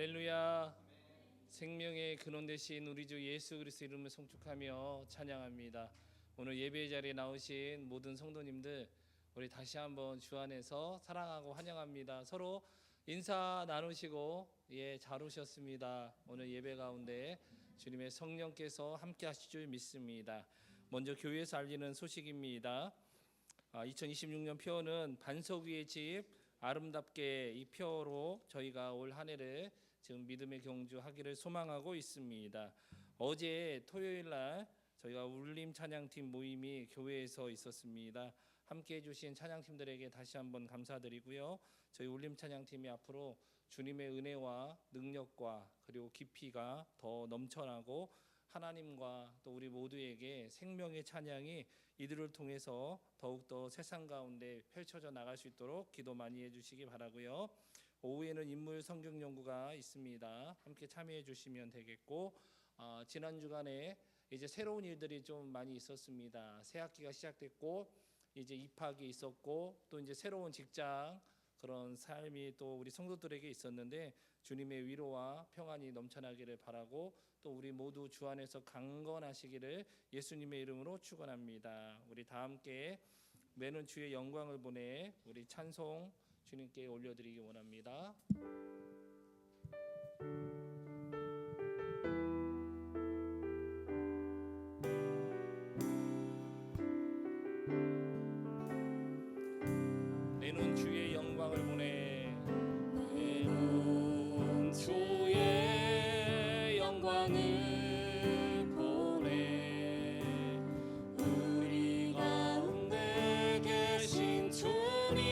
할렐루야. 생명의 근원 되신 우리 주 예수 그리스도 이름을 송축하며 찬양합니다. 오늘 예배 자리에 나오신 모든 성도님들, 우리 다시 한번 주 안에서 사랑하고 환영합니다. 서로 인사 나누시고 잘 오셨습니다. 오늘 예배 가운데 주님의 성령께서 함께 하실 줄 믿습니다. 먼저 교회에서 알리는 소식입니다. 2026년 표어는 반석 위의 집 아름답게, 이 표어로 저희가 올 한 해를 지금 믿음의 경주하기를 소망하고 있습니다. 어제 토요일 날 저희가 울림 찬양팀 모임이 교회에서 있었습니다. 함께 해주신 찬양팀들에게 다시 한번 감사드리고요. 저희 울림 찬양팀이 앞으로 주님의 은혜와 능력과 그리고 깊이가 더 넘쳐나고 하나님과 또 우리 모두에게 생명의 찬양이 이들을 통해서 더욱더 세상 가운데 펼쳐져 나갈 수 있도록 기도 많이 해주시기 바라고요. 오후에는 인물 성경 연구가 있습니다. 함께 참여해 주시면 되겠고, 지난 주간에 이제 새로운 일들이 좀 많이 있었습니다. 새 학기가 시작됐고 이제 입학이 있었고 또 이제 새로운 직장, 그런 삶이 또 우리 성도들에게 있었는데 주님의 위로와 평안이 넘쳐나기를 바라고 또 우리 모두 주 안에서 강건하시기를 예수님의 이름으로 축원합니다. 우리 다 함께 매는 주의 영광을 보내 우리 찬송 주님께 올려드리기 원합니다. 내는 주의 영광을 보내, 내는 주의 영광을 보내, 우리 가운데 계신 주님,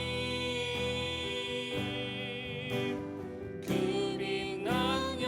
그 빛난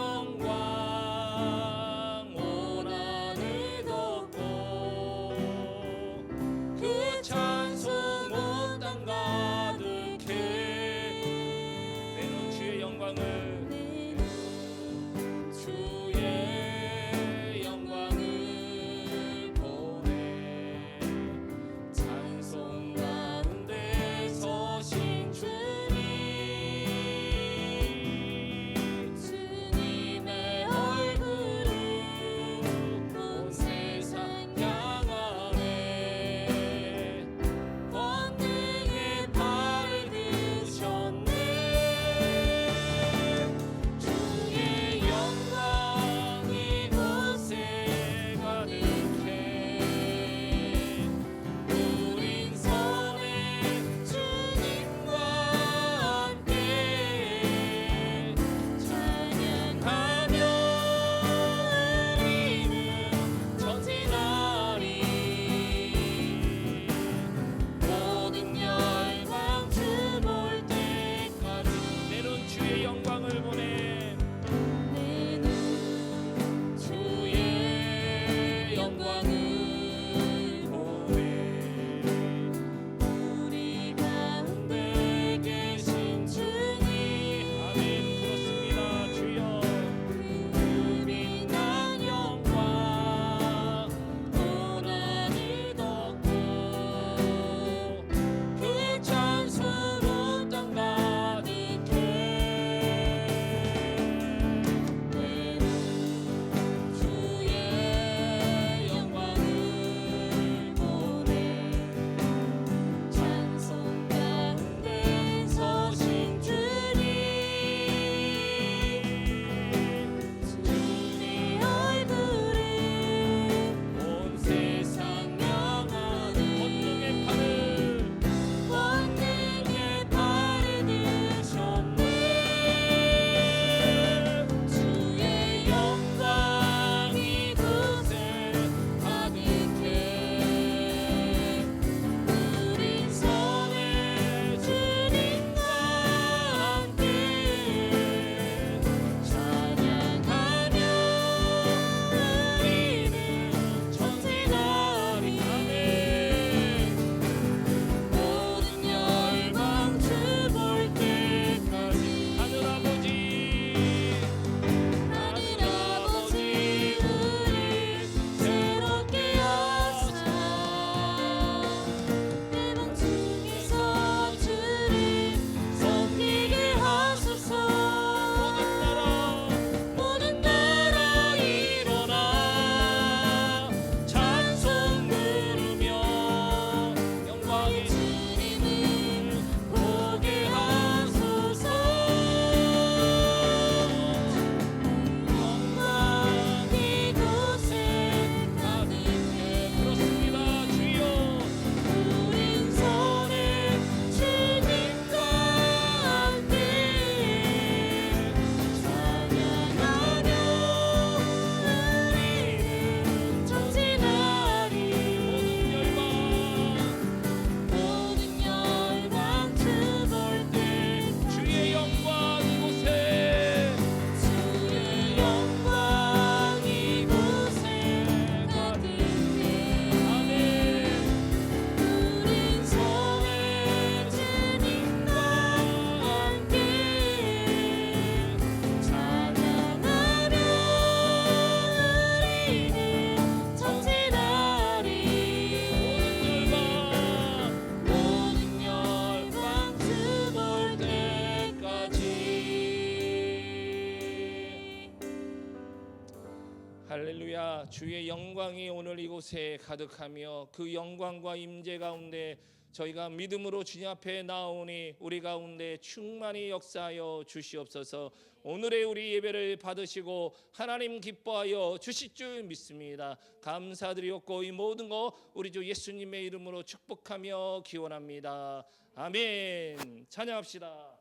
할렐루야. 주의 영광이 오늘 이곳에 가득하며 그 영광과 임재 가운데 저희가 믿음으로 주님 앞에 나오니 우리 가운데 충만히 역사하여 주시옵소서. 오늘의 우리 예배를 받으시고 하나님 기뻐하여 주실 줄 믿습니다. 감사드리옵고 이 모든 거 우리 주 예수님의 이름으로 축복하며 기원합니다. 아멘. 찬양합시다.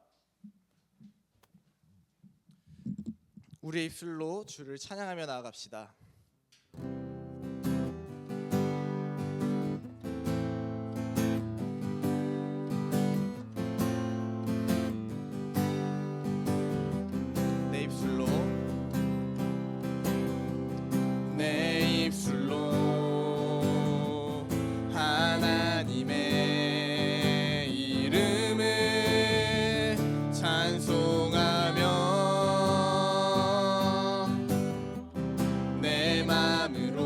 우리의 입술로 주를 찬양하며 나아갑시다. 내 입술로 내 입술로 하나님의 이름을 찬송하며 내 마음으로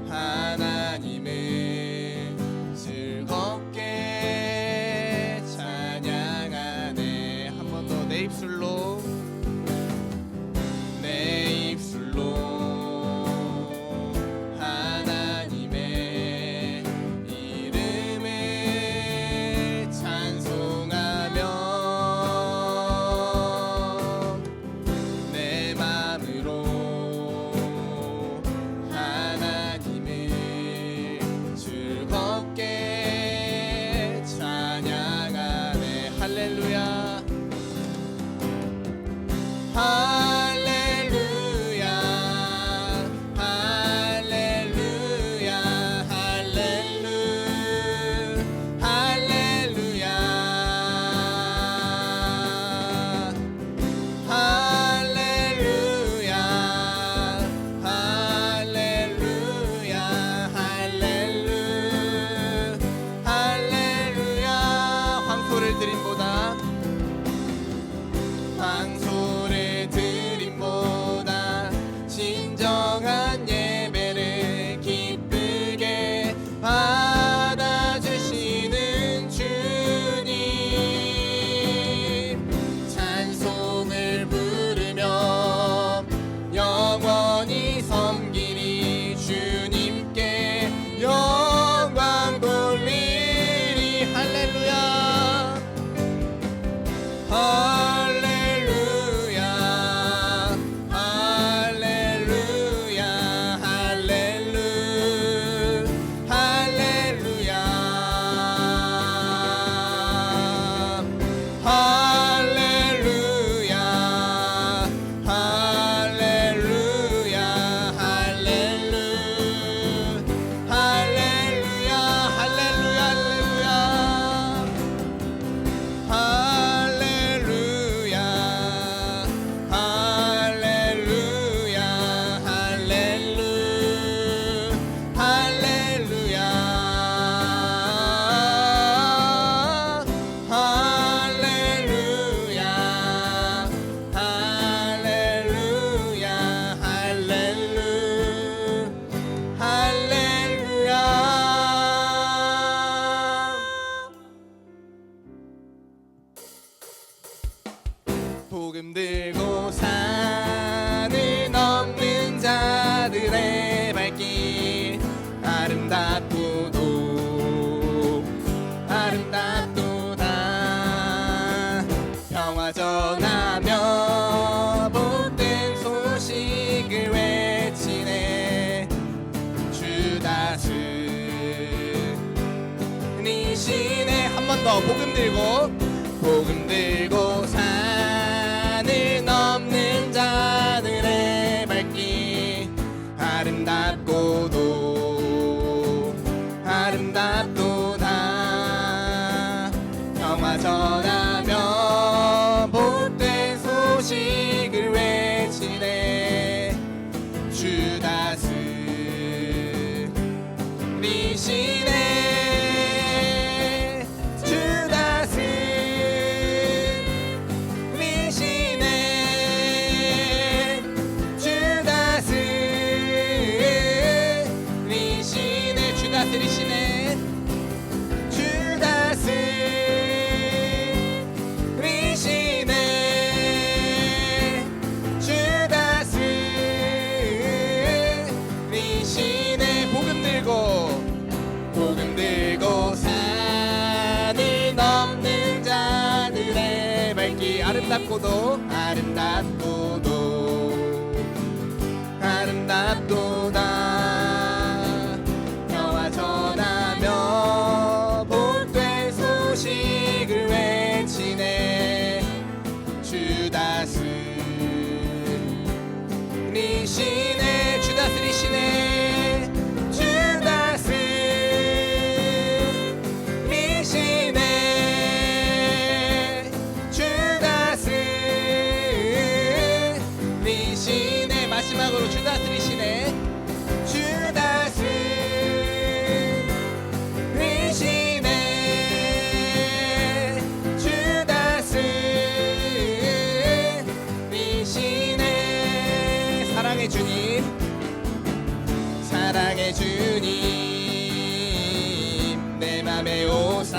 하나님을 즐겁게 찬양하네. 한 번 더 내 입술로 내 입술로 하나님의 이름을 찬송하며 내 마음으로 하나님을 즐겁게 찬양하네. 할렐루야 할렐루야 할렐루야 할렐루야 할렐루야 할렐루야 할렐루야 할렐루야 황소를 드림보다 황소를 드림보다 진정한 예배를 기쁘게 받아주시는 주님 찬송을 부르며 영원히 섬기리 주님께 영광 돌리리. 할렐루야 할렐루야 할렐루야 할렐루야 할렐루야 할렐루야 할렐루야 할렐루야 할렐루야 할렐루야 할렐루야 할렐루야 할렐루야 할렐루야 복음 들고 산을 넘는 자들의 발길 아름답고도 아름답도다. 평화 전하며 복된 소식을 외치네. 주 다스리시네. 한 번 더 복음 들고 산을 넘는 자들의 발길 아름답고도 아름답도다. 평화 전하며 복된 소식을 외치네. 주 다스리시네. 복음 들고 산을 넘는 자들의 발길 아름답도다 너와 전하며 복된 소식을 외치네 주 다스리시네 주 다스리시네 주 다스리시네 주 다스리시네 마지막으로 주 다스리시네 주 다스리시네 주 다스리시네 사랑의 주님 사랑의 주님 내 맘에 오사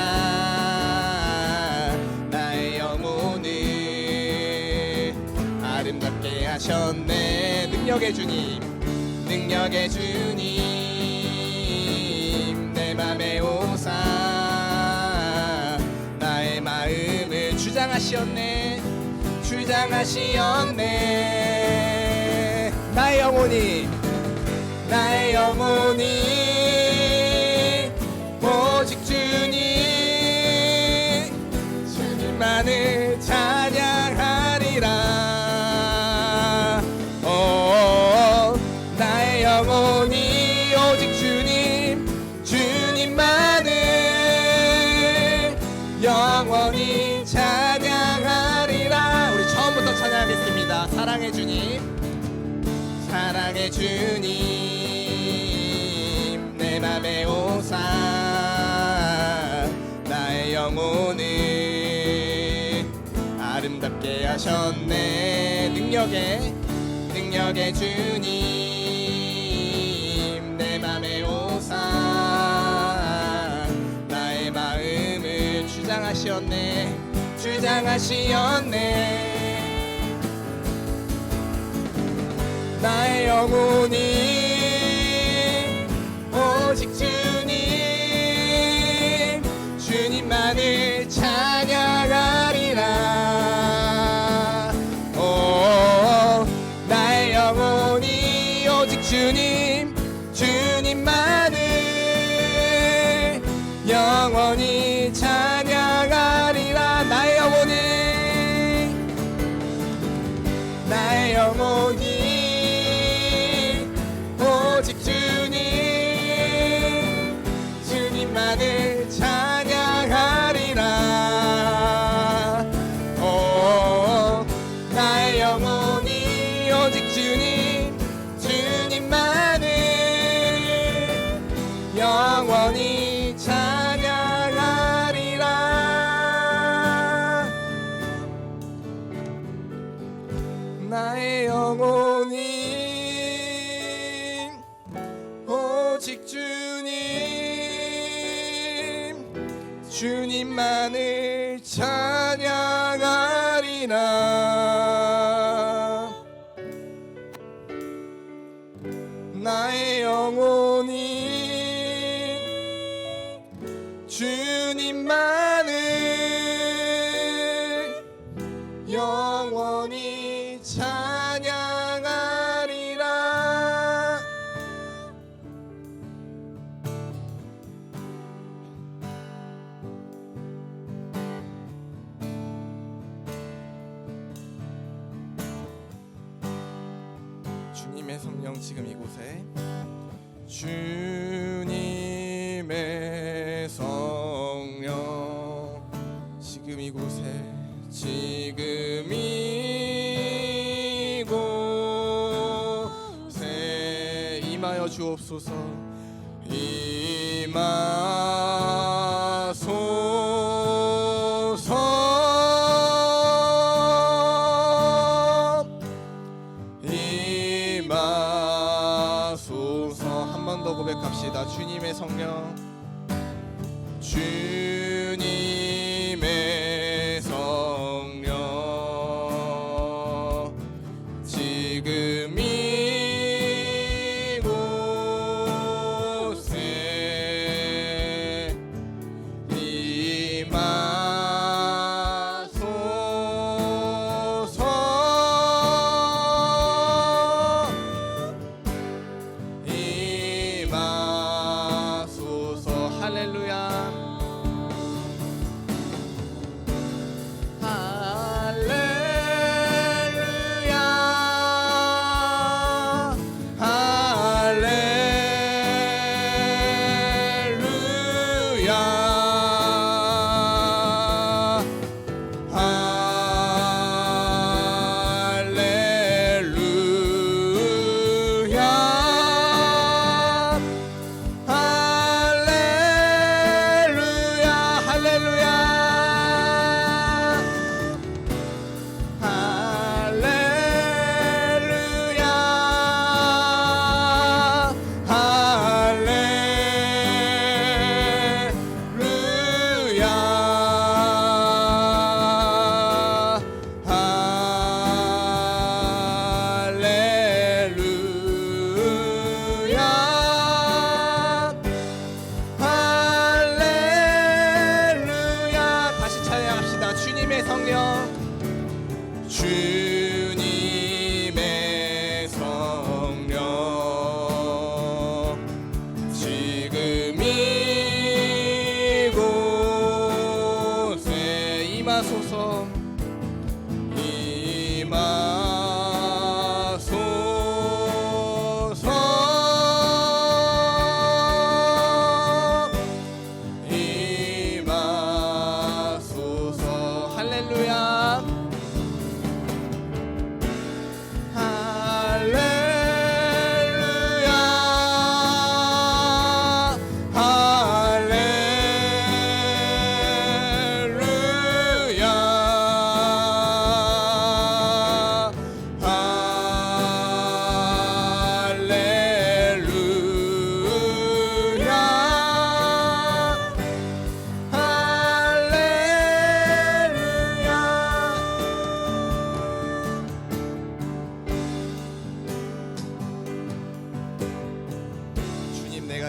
나의 영혼을 아름답게 하셨네 능력의 주님 내 맘에 오사 나의 마음을 주장하시었네 나의 영혼이 오직 주님만을 찬양하리라 나의 영혼이 오직 주님만을 영원히 찬양하리라 우리 처음부터 찬양하겠습니다 사랑의 주님 내 맘에 오사 나의 영혼을 아름답게 하셨네 능력의 주님 내 맘에 오사 나의 마음을 주장하시었네 나의 영혼이 오직 주님만을 찬양하리라 나의 영혼이 오직 주님만을 영원히 찬양하리라 나의 영혼이 오직 주님만을 찬양하리라 나의 영혼이 오직 주님만을 영원히 찬양하리라 나의 영혼이 오직 주님만을 찬양하리라 나의 영혼이 주님만을 영원히 찬양하리라 주님의 성령 지금 이곳에 주님의 성령 지금 이곳에 지금 이곳에 임하여 주옵소서 임하소서 한 번 더 고백합시다 주님의 성령 주님의 성령 지금 이곳에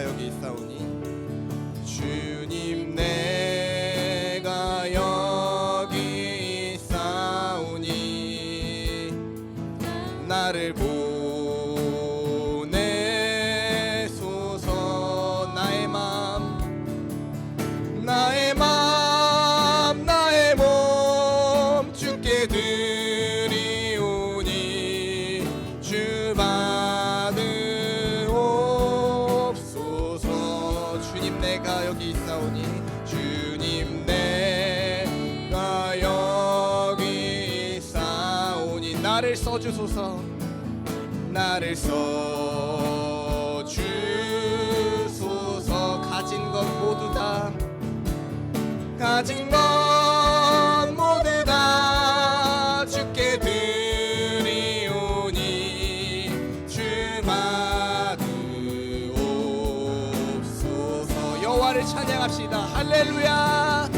여기 있사오니 주님 내가 여기 있사오니 나를 보내소서. 나의 몸 주께 드리오니 주 받으옵소서. 주님 내가 여기 있사오니 주님 내가 여기 있사오니 나를 써주소서. 나를 써주소서. 가진 것 모두 다 주께 드리오니 주 받으옵소서. 여호와를 찬양합시다. 할렐루야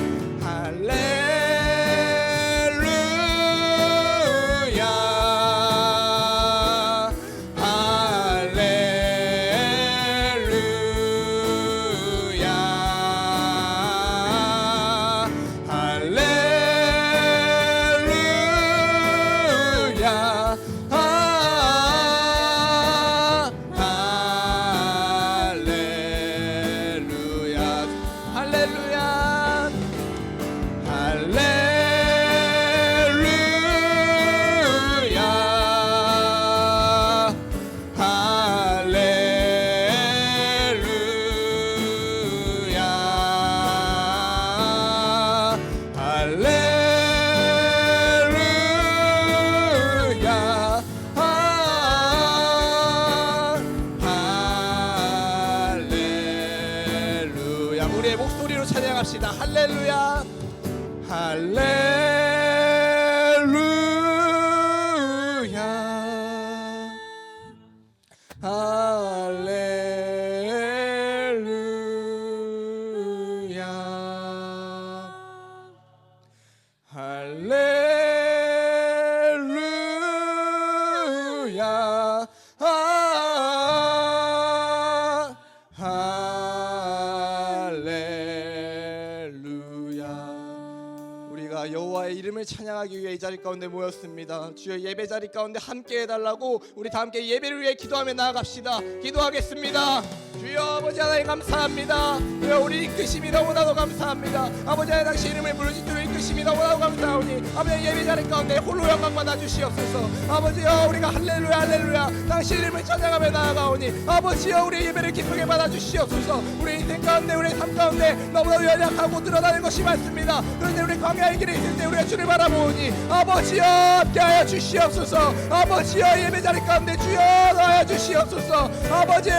할렐루야 우리의 목소리로 찬양합시다. 할렐루야 할렐루야 할렐루야 할렐루야 우리가 여호와의 이름을 찬양하기 위해 이 자리 가운데 모였습니다. 주여 예배 자리 가운데 함께 해달라고 우리 다 함께 예배를 위해 기도하며 나아갑시다. 기도하겠습니다. 주여 아버지 하나님 감사합니다. 주여 우리 이끄심이 너무나도 감사합니다. 아버지 하나님 당신 이름을 부르짖도록 이끄심이 너무나도 감사하오니 아버지 예배 자리 가운데 홀로 영광 받아 주시옵소서. 아버지여 우리가 할렐루야 할렐루야 당신 이름을 찬양하며 나아가오니 아버지여 우리 예배를 기쁘게 받아 주시옵소서. 우리 인생 가운데 우리 삶 가운데 너무나도 연약하고 드러나는 것이 많습니다. 그런데 우리 광야의 길에 있을 때 우리가 주를 바라보니 아버지여 함께하여 주시옵소서. 아버지여 예배 자리 가운데 주여 나여 주시옵소서. 아버지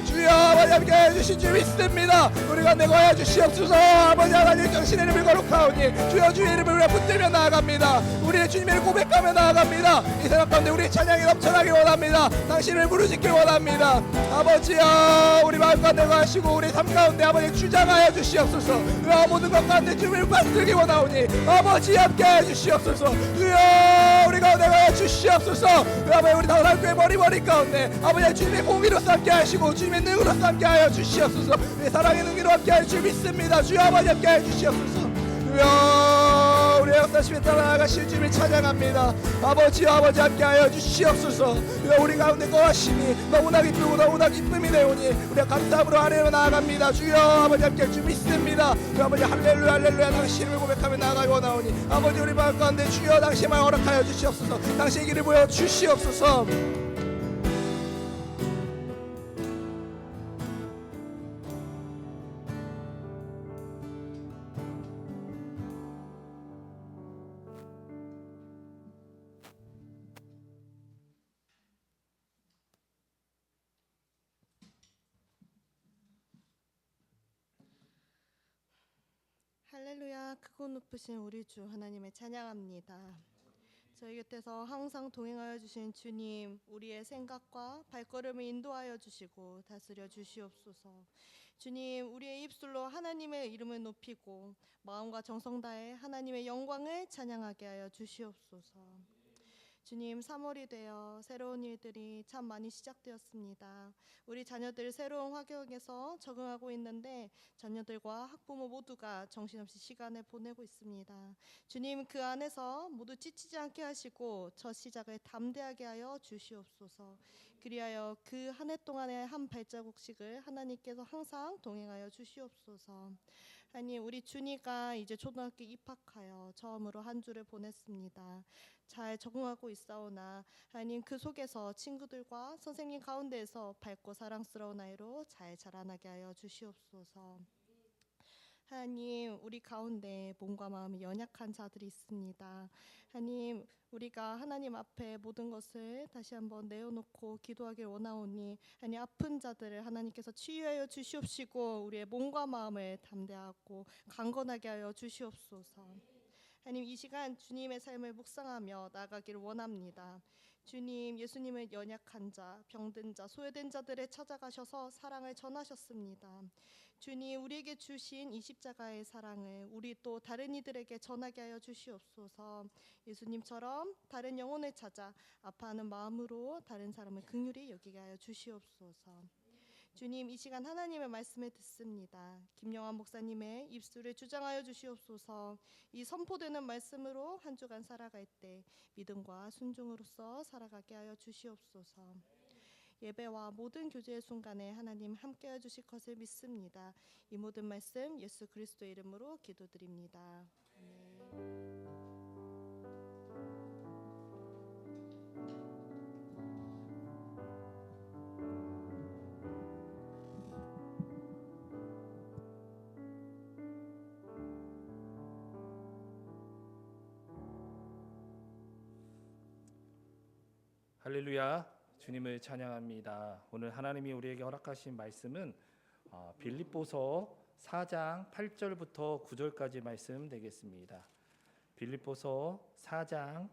주여 아버지 함께하여 주신 주 믿습니다. 우리가 내거하여 주시옵소서. 아버지 하나님 당신의 이름을 거룩하오니 주여 주의 이름을 우리가 붙들며 나아갑니다. 우리의 주님을 고백하며 나아갑니다. 이 생각 가운데 우리의 찬양이 넘쳐나기 원합니다. 당신을 부르짖길 원합니다. 아버지여 우리 마음 가운데 거하시고 우리 삶 가운데 아버지 주장하여 주시옵소서. 주여 모든 것 가운데 주님을 받들기 원하오니 아버지 함께하여 주시옵소서. 주여 우리 가운데 거하여 주시옵소서. 아버지 우리 다 삶의 머리 가운데 아버지 주님의 공의로서 함께하시고 주님의 능으로서 함께하여 주시옵소서. 우리 사랑의 능기로 함께하여 주 믿습니다. 주여 아버지 함께하여 주시옵소서. 주여 우리 역사심에 따라 나아가실 주님을 찬양합니다. 아버지여 아버지 함께하여 주시옵소서. 주여 우리 가운데 거하심이 너무나 기쁘고 너무나 기쁨이 되오니 우리가 감사함으로 아래로 나아갑니다. 주여 아버지 함께하여 주 믿습니다. 주여 아버지 할렐루야 할렐루야 당신 이름을 고백하며 나아가기 원하오니 아버지 우리 마음 가운데 주여 당신만 허락하여 주시옵소서. 당신의 길을 보여 주시옵소서. 할렐루야. 크고 높으신 우리 주 하나님을 찬양합니다. 저희 곁에서 항상 동행하여 주신 주님, 우리의 생각과 발걸음을 인도하여 주시고 다스려 주시옵소서. 주님, 우리의 입술로 하나님의 이름을 높이고 마음과 정성 다해 하나님의 영광을 찬양하게 하여 주시옵소서. 주님, 3월이 되어 새로운 일들이 참 많이 시작되었습니다. 우리 자녀들 새로운 환경에서 적응하고 있는데 자녀들과 학부모 모두가 정신없이 시간을 보내고 있습니다. 주님, 그 안에서 모두 지치지 않게 하시고 첫 시작을 담대하게 하여 주시옵소서. 그리하여 그 한 해 동안의 한 발자국씩을 하나님께서 항상 동행하여 주시옵소서. 하나님, 우리 준이가 이제 초등학교 입학하여 처음으로 한 주를 보냈습니다. 잘 적응하고 있사오나 하나님, 그 속에서 친구들과 선생님 가운데에서 밝고 사랑스러운 아이로 잘 자라나게 하여 주시옵소서. 하나님, 우리 가운데 몸과 마음이 연약한 자들이 있습니다. 하나님, 우리가 하나님 앞에 모든 것을 다시 한번 내어놓고 기도하길 원하오니 하나님, 아픈 자들을 하나님께서 치유하여 주시옵시고 우리의 몸과 마음을 담대하고 강건하게 하여 주시옵소서. 하나님, 이 시간 주님의 삶을 묵상하며 나아가기를 원합니다. 주님, 예수님은 연약한 자, 병든 자, 소외된 자들을 찾아가셔서 사랑을 전하셨습니다. 주님, 우리에게 주신 이 십자가의 사랑을 우리 또 다른 이들에게 전하게 하여 주시옵소서. 예수님처럼 다른 영혼을 찾아 아파하는 마음으로 다른 사람을 긍휼히 여기게 하여 주시옵소서. 주님, 이 시간 하나님의 말씀을 듣습니다. 김영환 목사님의 입술을 주장하여 주시옵소서. 이 선포되는 말씀으로 한 주간 살아갈 때 믿음과 순종으로서 살아가게 하여 주시옵소서. 예배와 모든 교제의 순간에 하나님 함께해 주실 것을 믿습니다. 이 모든 말씀 예수 그리스도의 이름으로 기도드립니다. 아멘. 할렐루야, 주님을 찬양합니다. 오늘 하나님이 우리에게 허락하신 말씀은 빌립보서 4장 8절부터 9절까지 말씀 되겠습니다. 빌립보서 4장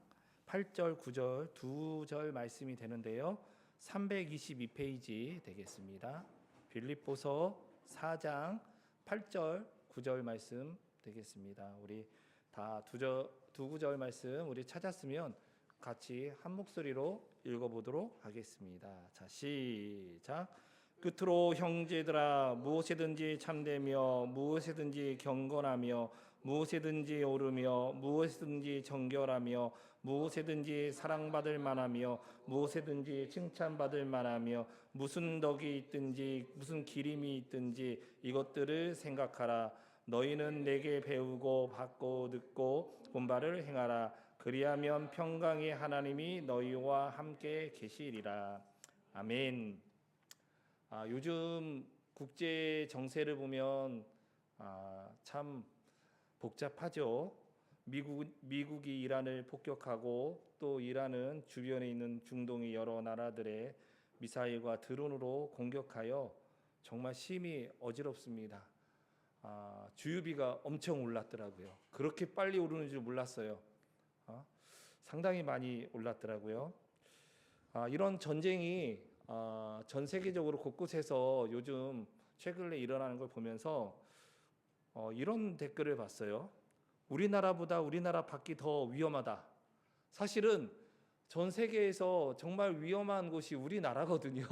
8절 9절 두 절 말씀이 되는데요, 322페이지 되겠습니다. 빌립보서 4장 8절 9절 말씀 되겠습니다. 우리 다 두 구절 말씀 우리 찾았으면 같이 한 목소리로 읽어보도록 하겠습니다. 자, 시작. 끝으로 형제들아, 무엇이든지 참되며 무엇이든지 경건하며 무엇이든지 옳으며 무엇이든지 정결하며 무엇이든지 사랑받을 만하며 무엇이든지 칭찬받을 만하며 무슨 덕이 있든지 무슨 기림이 있든지 이것들을 생각하라. 너희는 내게 배우고 받고 듣고 본바를 행하라. 그리하면 평강의 하나님이 너희와 함께 계시리라. 아멘. 요즘 국제 정세를 보면 참 복잡하죠. 미국이 이란을 폭격하고 또 이란은 주변에 있는 중동의 여러 나라들의 미사일과 드론으로 공격하여 정말 심히 어지럽습니다. 주유비가 엄청 올랐더라고요. 그렇게 빨리 오르는 줄 몰랐어요. 상당히 많이 올랐더라고요. 이런 전쟁이 전 세계적으로 곳곳에서 요즘 최근에 일어나는 걸 보면서 이런 댓글을 봤어요. 우리나라보다 우리나라 밖이 더 위험하다. 사실은 전 세계에서 정말 위험한 곳이 우리나라거든요.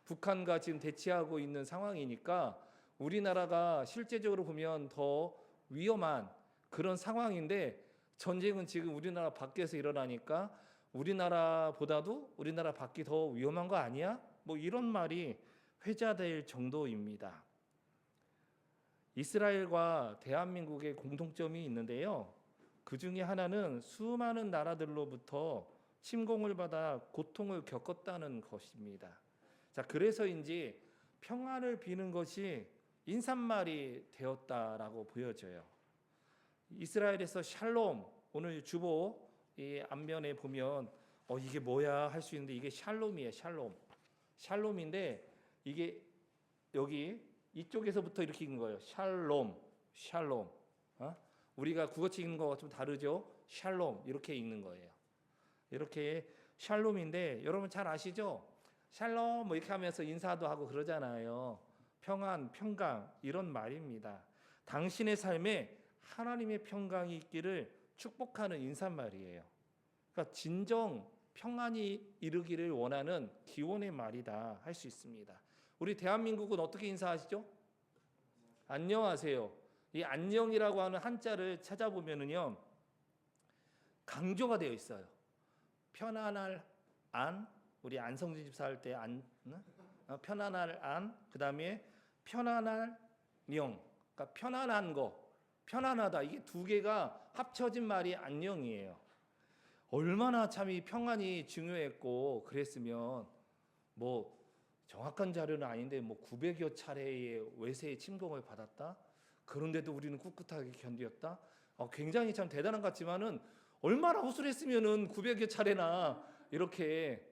북한과 지금 대치하고 있는 상황이니까 우리나라가 실제적으로 보면 더 위험한 그런 상황인데, 전쟁은 지금 우리나라 밖에서 일어나니까 우리나라보다도 우리나라 밖이 더 위험한 거 아니야? 뭐 이런 말이 회자될 정도입니다. 이스라엘과 대한민국의 공통점이 있는데요, 그 중에 하나는 수많은 나라들로부터 침공을 받아 고통을 겪었다는 것입니다. 자, 그래서인지 평안을 비는 것이 인사말이 되었다라고 보여져요. 이스라엘에서 샬롬, 오늘 주보 이 앞면에 보면 이게 뭐야 할 수 있는데 이게 샬롬이에요. 샬롬인데 이게 여기 이쪽에서부터 이렇게 읽는 거예요. 샬롬. 우리가 국어책 읽는 거와 좀 다르죠. 샬롬 이렇게 읽는 거예요. 이렇게 샬롬인데 여러분 잘 아시죠? 샬롬 뭐 이렇게 하면서 인사도 하고 그러잖아요. 평안, 평강 이런 말입니다. 당신의 삶에 하나님의 평강이 있기를 축복하는 인사말이에요. 그러니까 진정 평안이 이르기를 원하는 기원의 말이다 할 수 있습니다. 우리 대한민국은 어떻게 인사하시죠? 안녕하세요. 이 안녕이라고 하는 한자를 찾아보면은요, 강조가 되어 있어요. 편안할 안, 우리 안성진 집사 할 때 편안할 안, 그 다음에 편안할 령, 그러니까 편안한 거, 편안하다, 이게 두 개가 합쳐진 말이 안녕이에요. 얼마나 참 이 평안이 중요했고 그랬으면, 뭐 정확한 자료는 아닌데 뭐 900여 차례의 외세의 침공을 받았다. 그런데도 우리는 꿋꿋하게 견디었다. 굉장히 참 대단한 것 같지만은, 얼마나 허술했으면은 900여 차례나 이렇게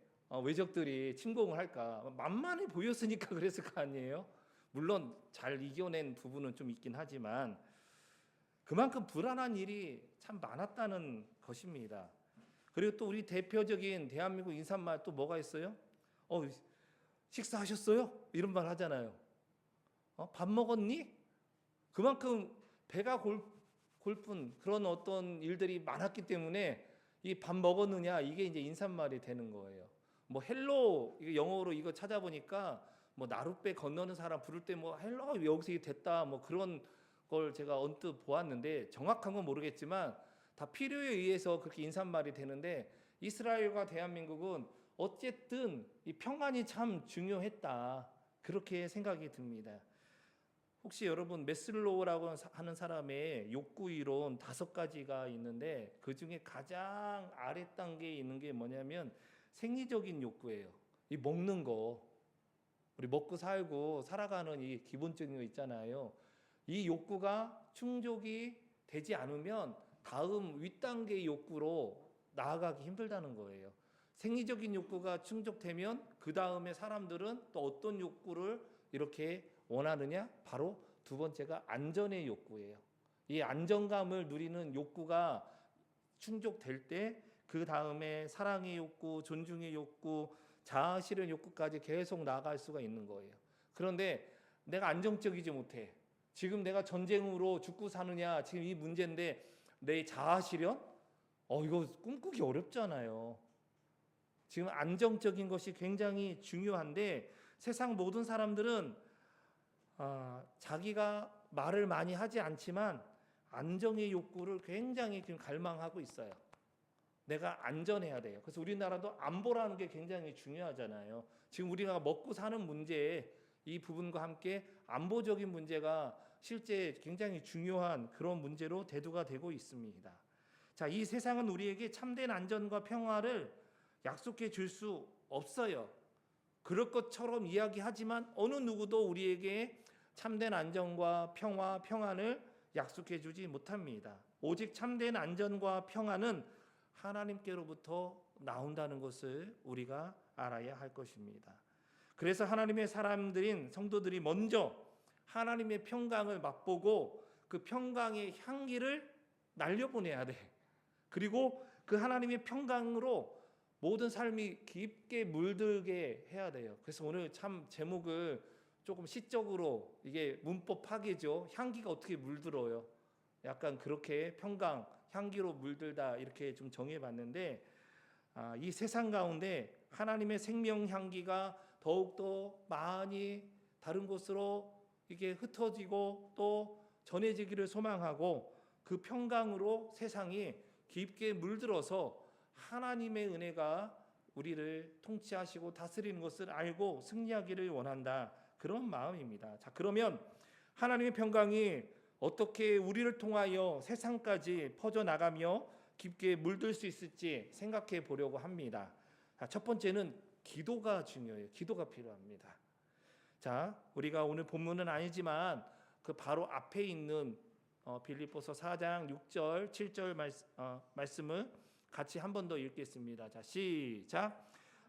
외적들이 침공을 할까. 만만해 보였으니까 그랬을 거 아니에요. 물론 잘 이겨낸 부분은 좀 있긴 하지만 그만큼 불안한 일이 참 많았다는 것입니다. 그리고 또 우리 대표적인 대한민국 인사말 또 뭐가 있어요? 식사하셨어요? 이런 말 하잖아요. 밥 먹었니? 그만큼 배가 골픈 그런 어떤 일들이 많았기 때문에 이 밥 먹었느냐, 이게 이제 인사말이 되는 거예요. 뭐 헬로, 이거 영어로 이거 찾아보니까 뭐 나룻배 건너는 사람 부를 때 뭐 헬로 여기서 이게 됐다, 뭐 그런 걸 제가 언뜻 보았는데 정확한 건 모르겠지만 다 필요에 의해서 그렇게 인사말이 되는데, 이스라엘과 대한민국은 어쨌든 이 평안이 참 중요했다, 그렇게 생각이 듭니다. 혹시 여러분 메슬로우라고 하는 사람의 욕구 이론 5가지가 있는데, 그 중에 가장 아래 단계에 있는 게 뭐냐면 생리적인 욕구예요. 이 먹는 거, 우리 먹고 살고 살아가는 이 기본적인 거 있잖아요. 이 욕구가 충족이 되지 않으면 다음 윗단계의 욕구로 나아가기 힘들다는 거예요. 생리적인 욕구가 충족되면 그 다음에 사람들은 또 어떤 욕구를 이렇게 원하느냐? 바로 두 번째가 안전의 욕구예요. 이 안정감을 누리는 욕구가 충족될 때 그 다음에 사랑의 욕구, 존중의 욕구, 자아 실현 욕구까지 계속 나아갈 수가 있는 거예요. 그런데 내가 안정적이지 못해. 지금 내가 전쟁으로 죽고 사느냐, 지금 이 문제인데 내 자아 실현? 이거 꿈꾸기 어렵잖아요. 지금 안정적인 것이 굉장히 중요한데, 세상 모든 사람들은 자기가 말을 많이 하지 않지만 안정의 욕구를 굉장히 지금 갈망하고 있어요. 내가 안전해야 돼요. 그래서 우리나라도 안보라는 게 굉장히 중요하잖아요. 지금 우리가 먹고 사는 문제, 이 부분과 함께 안보적인 문제가 실제 굉장히 중요한 그런 문제로 대두가 되고 있습니다. 자, 이 세상은 우리에게 참된 안전과 평화를 약속해 줄 수 없어요. 그럴 것처럼 이야기하지만 어느 누구도 우리에게 참된 안전과 평안을 약속해 주지 못합니다. 오직 참된 안전과 평안은 하나님께로부터 나온다는 것을 우리가 알아야 할 것입니다. 그래서 하나님의 사람들인 성도들이 먼저 하나님의 평강을 맛보고 그 평강의 향기를 날려보내야 돼. 그리고 그 하나님의 평강으로 모든 삶이 깊게 물들게 해야 돼요. 그래서 오늘 참 제목을 조금 시적으로, 이게 문법 파괴죠. 향기가 어떻게 물들어요? 약간 그렇게 평강, 향기로 물들다, 이렇게 좀 정해봤는데, 이 세상 가운데 하나님의 생명 향기가 더욱더 많이 다른 곳으로 이게 흩어지고 또 전해지기를 소망하고, 그 평강으로 세상이 깊게 물들어서 하나님의 은혜가 우리를 통치하시고 다스리는 것을 알고 승리하기를 원한다, 그런 마음입니다. 자, 그러면 하나님의 평강이 어떻게 우리를 통하여 세상까지 퍼져나가며 깊게 물들 수 있을지 생각해 보려고 합니다. 자, 첫 번째는 기도가 중요해요. 기도가 필요합니다. 자, 우리가 오늘 본문은 아니지만 그 바로 앞에 있는 빌립보서 4장 6절 7절 말씀을 같이 한 번 더 읽겠습니다. 자, 시작.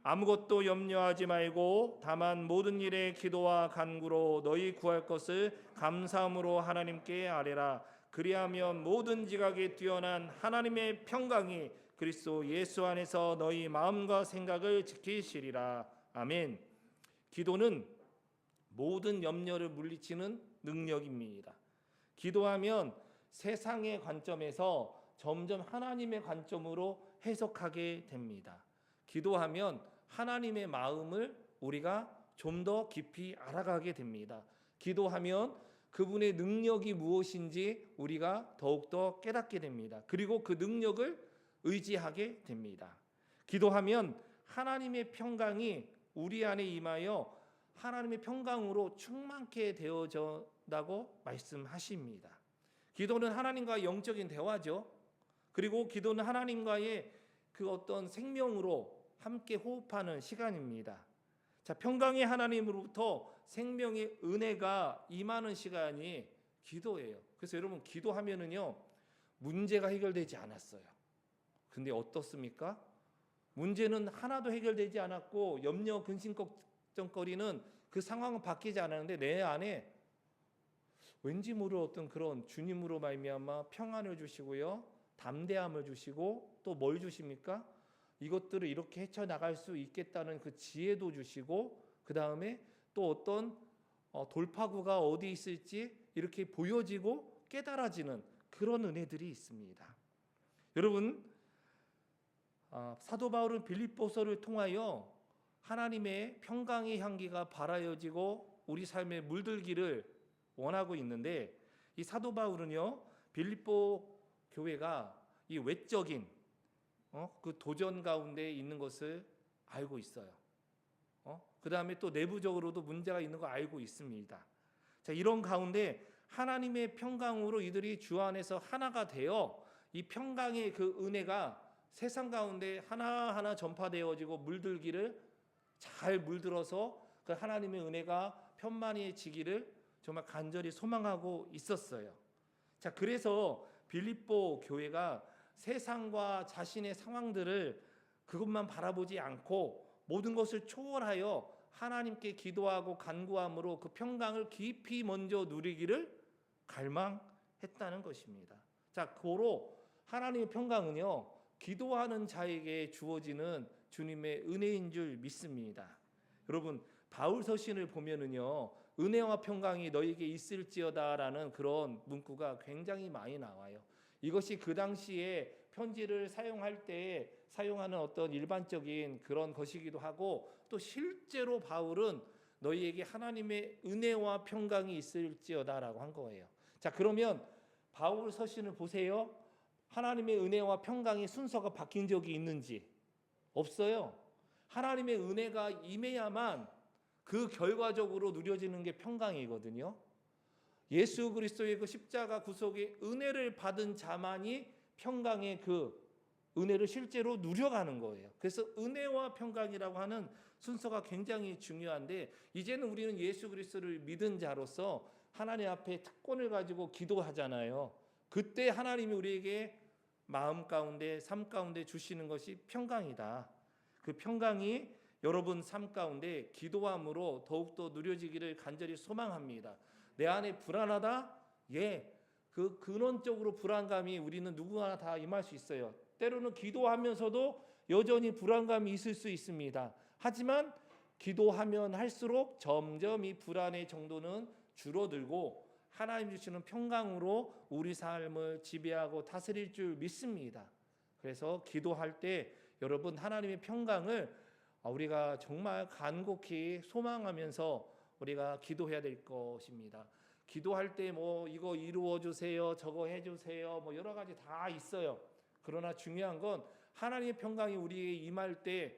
아무것도 염려하지 말고 다만 모든 일에 기도와 간구로 너희 구할 것을 감사함으로 하나님께 아뢰라. 그리하면 모든 지각에 뛰어난 하나님의 평강이 그리스도 예수 안에서 너희 마음과 생각을 지키시리라. 아멘. 기도는 모든 염려를 물리치는 능력입니다. 기도하면 세상의 관점에서 점점 하나님의 관점으로 해석하게 됩니다. 기도하면 하나님의 마음을 우리가 좀 더 깊이 알아가게 됩니다. 기도하면 그분의 능력이 무엇인지 우리가 더욱더 깨닫게 됩니다. 그리고 그 능력을 의지하게 됩니다. 기도하면 하나님의 평강이 우리 안에 임하여 하나님의 평강으로 충만케 되어진다고 말씀하십니다. 기도는 하나님과 영적인 대화죠. 그리고 기도는 하나님과의 그 어떤 생명으로 함께 호흡하는 시간입니다. 자, 평강의 하나님으로부터 생명의 은혜가 임하는 시간이 기도예요. 그래서 여러분, 기도하면은요, 문제가 해결되지 않았어요. 근데 어떻습니까? 문제는 하나도 해결되지 않았고 염려, 근심, 걱정거리는 그 상황은 바뀌지 않았는데 내 안에 왠지 모를 어떤 그런 주님으로 말미암아 평안을 주시고요, 담대함을 주시고 또 뭘 주십니까? 이것들을 이렇게 헤쳐나갈 수 있겠다는 그 지혜도 주시고, 그 다음에 또 어떤 돌파구가 어디 있을지 이렇게 보여지고 깨달아지는 그런 은혜들이 있습니다. 여러분, 사도 바울은 빌립보서를 통하여 하나님의 평강의 향기가 발하여지고 우리 삶에 물들기를 원하고 있는데, 이 사도 바울은요, 빌립보 교회가 이 외적인 그 도전 가운데 있는 것을 알고 있어요. 그 다음에 또 내부적으로도 문제가 있는 거 알고 있습니다. 자, 이런 가운데 하나님의 평강으로 이들이 주 안에서 하나가 되어 이 평강의 그 은혜가 세상 가운데 하나하나 전파되어지고 물들기를 잘 물들어서 그 하나님의 은혜가 편만해지기를 정말 간절히 소망하고 있었어요. 자, 그래서 빌립보 교회가 세상과 자신의 상황들을 그것만 바라보지 않고 모든 것을 초월하여 하나님께 기도하고 간구함으로 그 평강을 깊이 먼저 누리기를 갈망했다는 것입니다. 자, 고로 하나님의 평강은요, 기도하는 자에게 주어지는 주님의 은혜인 줄 믿습니다. 여러분, 바울 서신을 보면은요, 은혜와 평강이 너에게 있을지어다라는 그런 문구가 굉장히 많이 나와요. 이것이 그 당시에 편지를 사용할 때 사용하는 어떤 일반적인 그런 것이기도 하고, 또 실제로 바울은 너희에게 하나님의 은혜와 평강이 있을지어다라고 한 거예요. 자, 그러면 바울 서신을 보세요. 하나님의 은혜와 평강의 순서가 바뀐 적이 있는지? 없어요. 하나님의 은혜가 임해야만 그 결과적으로 누려지는 게 평강이거든요. 예수 그리스도의 그 십자가 구속의 은혜를 받은 자만이 평강의 그 은혜를 실제로 누려가는 거예요. 그래서 은혜와 평강이라고 하는 순서가 굉장히 중요한데, 이제는 우리는 예수 그리스도를 믿은 자로서 하나님 앞에 특권을 가지고 기도하잖아요. 그때 하나님이 우리에게 마음 가운데, 삶 가운데 주시는 것이 평강이다. 그 평강이 여러분 삶 가운데 기도함으로 더욱더 누려지기를 간절히 소망합니다. 내 안에 불안하다? 예, 그 근원적으로 불안감이 우리는 누구나 다 임할 수 있어요. 때로는 기도하면서도 여전히 불안감이 있을 수 있습니다. 하지만 기도하면 할수록 점점 이 불안의 정도는 줄어들고 하나님 주시는 평강으로 우리 삶을 지배하고 다스릴 줄 믿습니다. 그래서 기도할 때 여러분, 하나님의 평강을 우리가 정말 간곡히 소망하면서 우리가 기도해야 될 것입니다. 기도할 때 뭐 이거 이루어 주세요, 저거 해 주세요, 뭐 여러 가지 다 있어요. 그러나 중요한 건 하나님의 평강이 우리에게 임할 때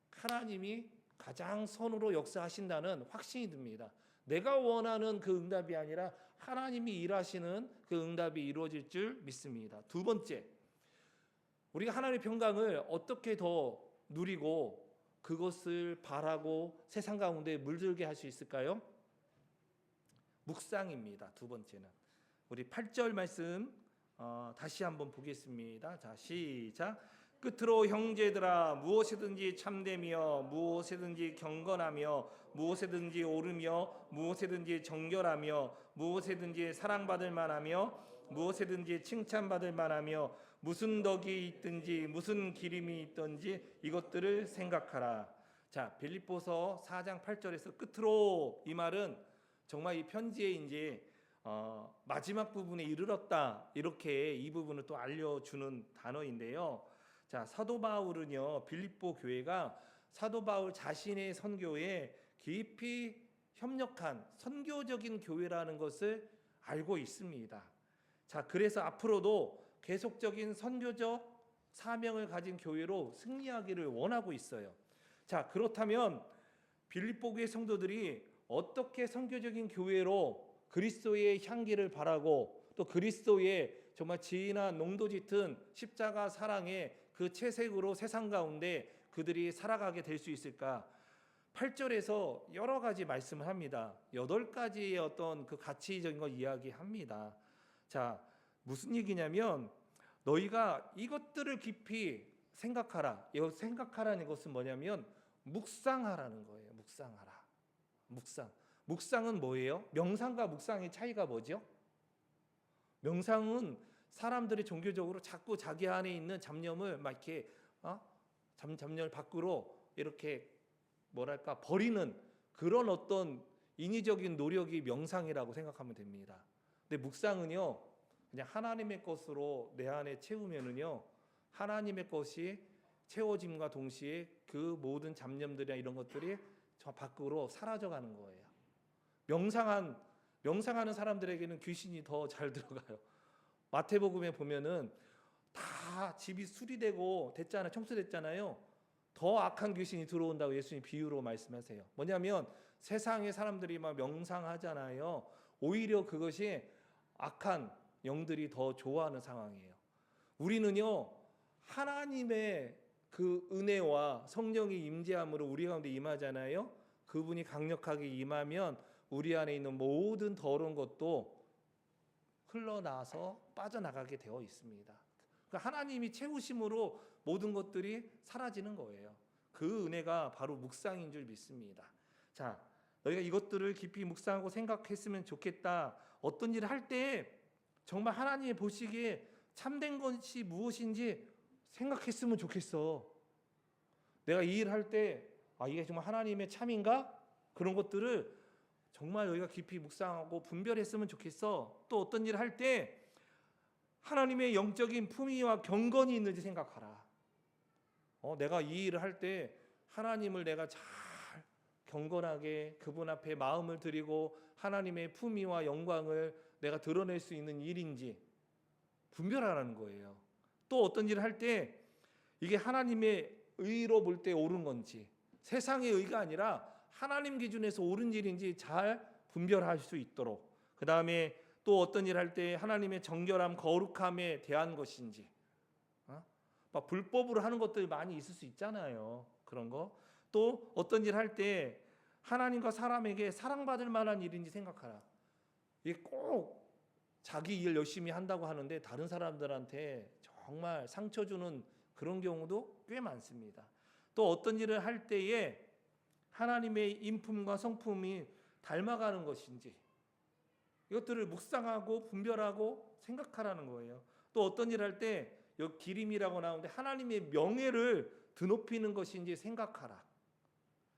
하나님이 가장 선으로 역사하신다는 확신이 듭니다. 내가 원하는 그 응답이 아니라 하나님이 일하시는 그 응답이 이루어질 줄 믿습니다. 두 번째, 우리가 하나님의 평강을 어떻게 더 누리고 그것을 바라고 세상 가운데 물들게 할 수 있을까요? 묵상입니다. 두 번째는 우리 8절 말씀 다시 한번 보겠습니다. 자, 시작. 끝으로 형제들아, 무엇이든지 참되며 무엇이든지 경건하며 무엇이든지 옳으며 무엇이든지 정결하며 무엇이든지 사랑받을 만하며 무엇이든지 칭찬받을 만하며 무슨 덕이 있든지 무슨 기림이 있든지 이것들을 생각하라. 자, 빌립보서 4장 8절에서 끝으로, 이 말은 정말 이 편지의 이제 마지막 부분에 이르렀다, 이렇게 이 부분을 또 알려주는 단어인데요. 자, 자, 사도 바울은요, 빌립보 교회가 사도 바울 자신의 선교에 깊이 협력한 선교적인 교회라는 것을 알고 있습니다. 자, 그래서 앞으로도 계속적인 선교적 사명을 가진 교회로 승리하기를 원하고 있어요. 자, 그렇다면 빌립보 교회 성도들이 어떻게 선교적인 교회로 그리스도의 향기를 바라고 또 그리스도의 정말 진한 농도 짙은 십자가 사랑의 그 채색으로 세상 가운데 그들이 살아가게 될 수 있을까? 8절에서 여러 가지 말씀을 합니다. 8가지의 어떤 그 가치적인 걸 이야기합니다. 자, 무슨 얘기냐면 너희가 이것들을 깊이 생각하라. 이 생각하라는 것은 뭐냐면 묵상하라는 거예요. 묵상하라. 묵상은 뭐예요? 명상과 묵상의 차이가 뭐죠? 명상은 사람들이 종교적으로 자꾸 자기 안에 있는 잡념을 막 이렇게 잡념을 밖으로 이렇게 뭐랄까 버리는 그런 어떤 인위적인 노력이 명상이라고 생각하면 됩니다. 근데 묵상은요, 그냥 하나님의 것으로 내 안에 채우면은요, 하나님의 것이 채워짐과 동시에 그 모든 잡념들이나 이런 것들이 저 밖으로 사라져가는 거예요. 명상하는 사람들에게는 귀신이 더 잘 들어가요. 마태복음에 보면은 다 집이 수리되고 됐잖아요. 청소됐잖아요. 더 악한 귀신이 들어온다고 예수님 비유로 말씀하세요. 뭐냐면 세상의 사람들이 막 명상하잖아요. 오히려 그것이 악한 영들이 더 좋아하는 상황이에요. 우리는요, 하나님의 그 은혜와 성령의 임재함으로 우리 가운데 임하잖아요. 그분이 강력하게 임하면 우리 안에 있는 모든 더러운 것도 흘러나와서 빠져나가게 되어 있습니다. 그러니까 하나님이 채우심으로 모든 것들이 사라지는 거예요. 그 은혜가 바로 묵상인 줄 믿습니다. 자, 너희가 이것들을 깊이 묵상하고 생각했으면 좋겠다. 어떤 일을 할 때 정말 하나님이 보시기에 참된 것이 무엇인지 생각했으면 좋겠어. 내가 이 일을 할 때 이게 정말 하나님의 참인가? 그런 것들을 정말 너희가 깊이 묵상하고 분별했으면 좋겠어. 또 어떤 일을 할 때 하나님의 영적인 품위와 경건이 있는지 생각하라. 내가 이 일을 할 때 하나님을 내가 잘 경건하게 그분 앞에 마음을 드리고 하나님의 품위와 영광을 내가 드러낼 수 있는 일인지 분별하라는 거예요. 또 어떤 일을 할 때 이게 하나님의 의로 볼 때 옳은 건지 세상의 의가 아니라 하나님 기준에서 옳은 일인지 잘 분별할 수 있도록, 그 다음에 또 어떤 일을 할 때 하나님의 정결함, 거룩함에 대한 것인지, 막 불법으로 하는 것들이 많이 있을 수 있잖아요. 그런 거. 또 어떤 일을 할 때 하나님과 사람에게 사랑받을 만한 일인지 생각하라. 이게 꼭 자기 일 열심히 한다고 하는데 다른 사람들한테 정말 상처 주는 그런 경우도 꽤 많습니다. 또 어떤 일을 할 때에 하나님의 인품과 성품이 닮아가는 것인지 이것들을 묵상하고 분별하고 생각하라는 거예요. 또 어떤 일을 할 때 여기 기림이라고 나오는데 하나님의 명예를 드높이는 것인지 생각하라.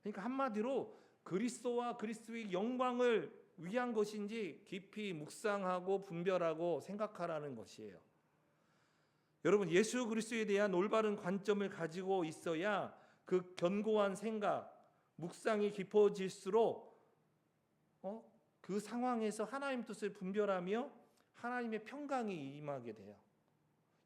그러니까 한마디로 그리스도와 그리스도의 영광을 위한 것인지 깊이 묵상하고 분별하고 생각하라는 것이에요. 여러분, 예수 그리스도에 대한 올바른 관점을 가지고 있어야 그 견고한 생각, 묵상이 깊어질수록 그 상황에서 하나님 뜻을 분별하며 하나님의 평강이 임하게 돼요.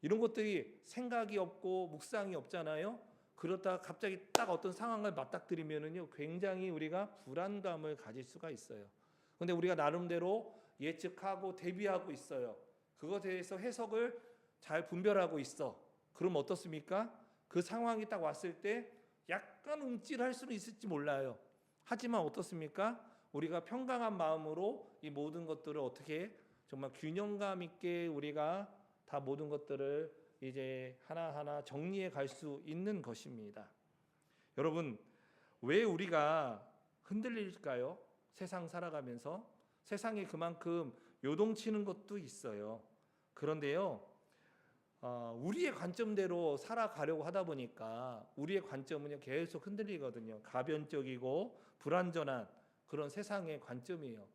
이런 것들이 생각이 없고 묵상이 없잖아요. 그러다가 갑자기 딱 어떤 상황을 맞닥뜨리면은요, 굉장히 우리가 불안감을 가질 수가 있어요. 그런데 우리가 나름대로 예측하고 대비하고 있어요. 그것에 대해서 해석을 잘 분별하고 있어. 그럼 어떻습니까? 그 상황이 딱 왔을 때 약간 움찔할 수는 있을지 몰라요. 하지만 어떻습니까? 우리가 평강한 마음으로 이 모든 것들을 어떻게 정말 균형감 있게 우리가 다 모든 것들을 이제 하나하나 정리해 갈 수 있는 것입니다. 여러분, 왜 우리가 흔들릴까요? 세상 살아가면서 세상에 그만큼 요동치는 것도 있어요. 그런데요, 우리의 관점대로 살아가려고 하다 보니까 우리의 관점은요 계속 흔들리거든요. 가변적이고 불완전한 그런 세상의 관점이에요.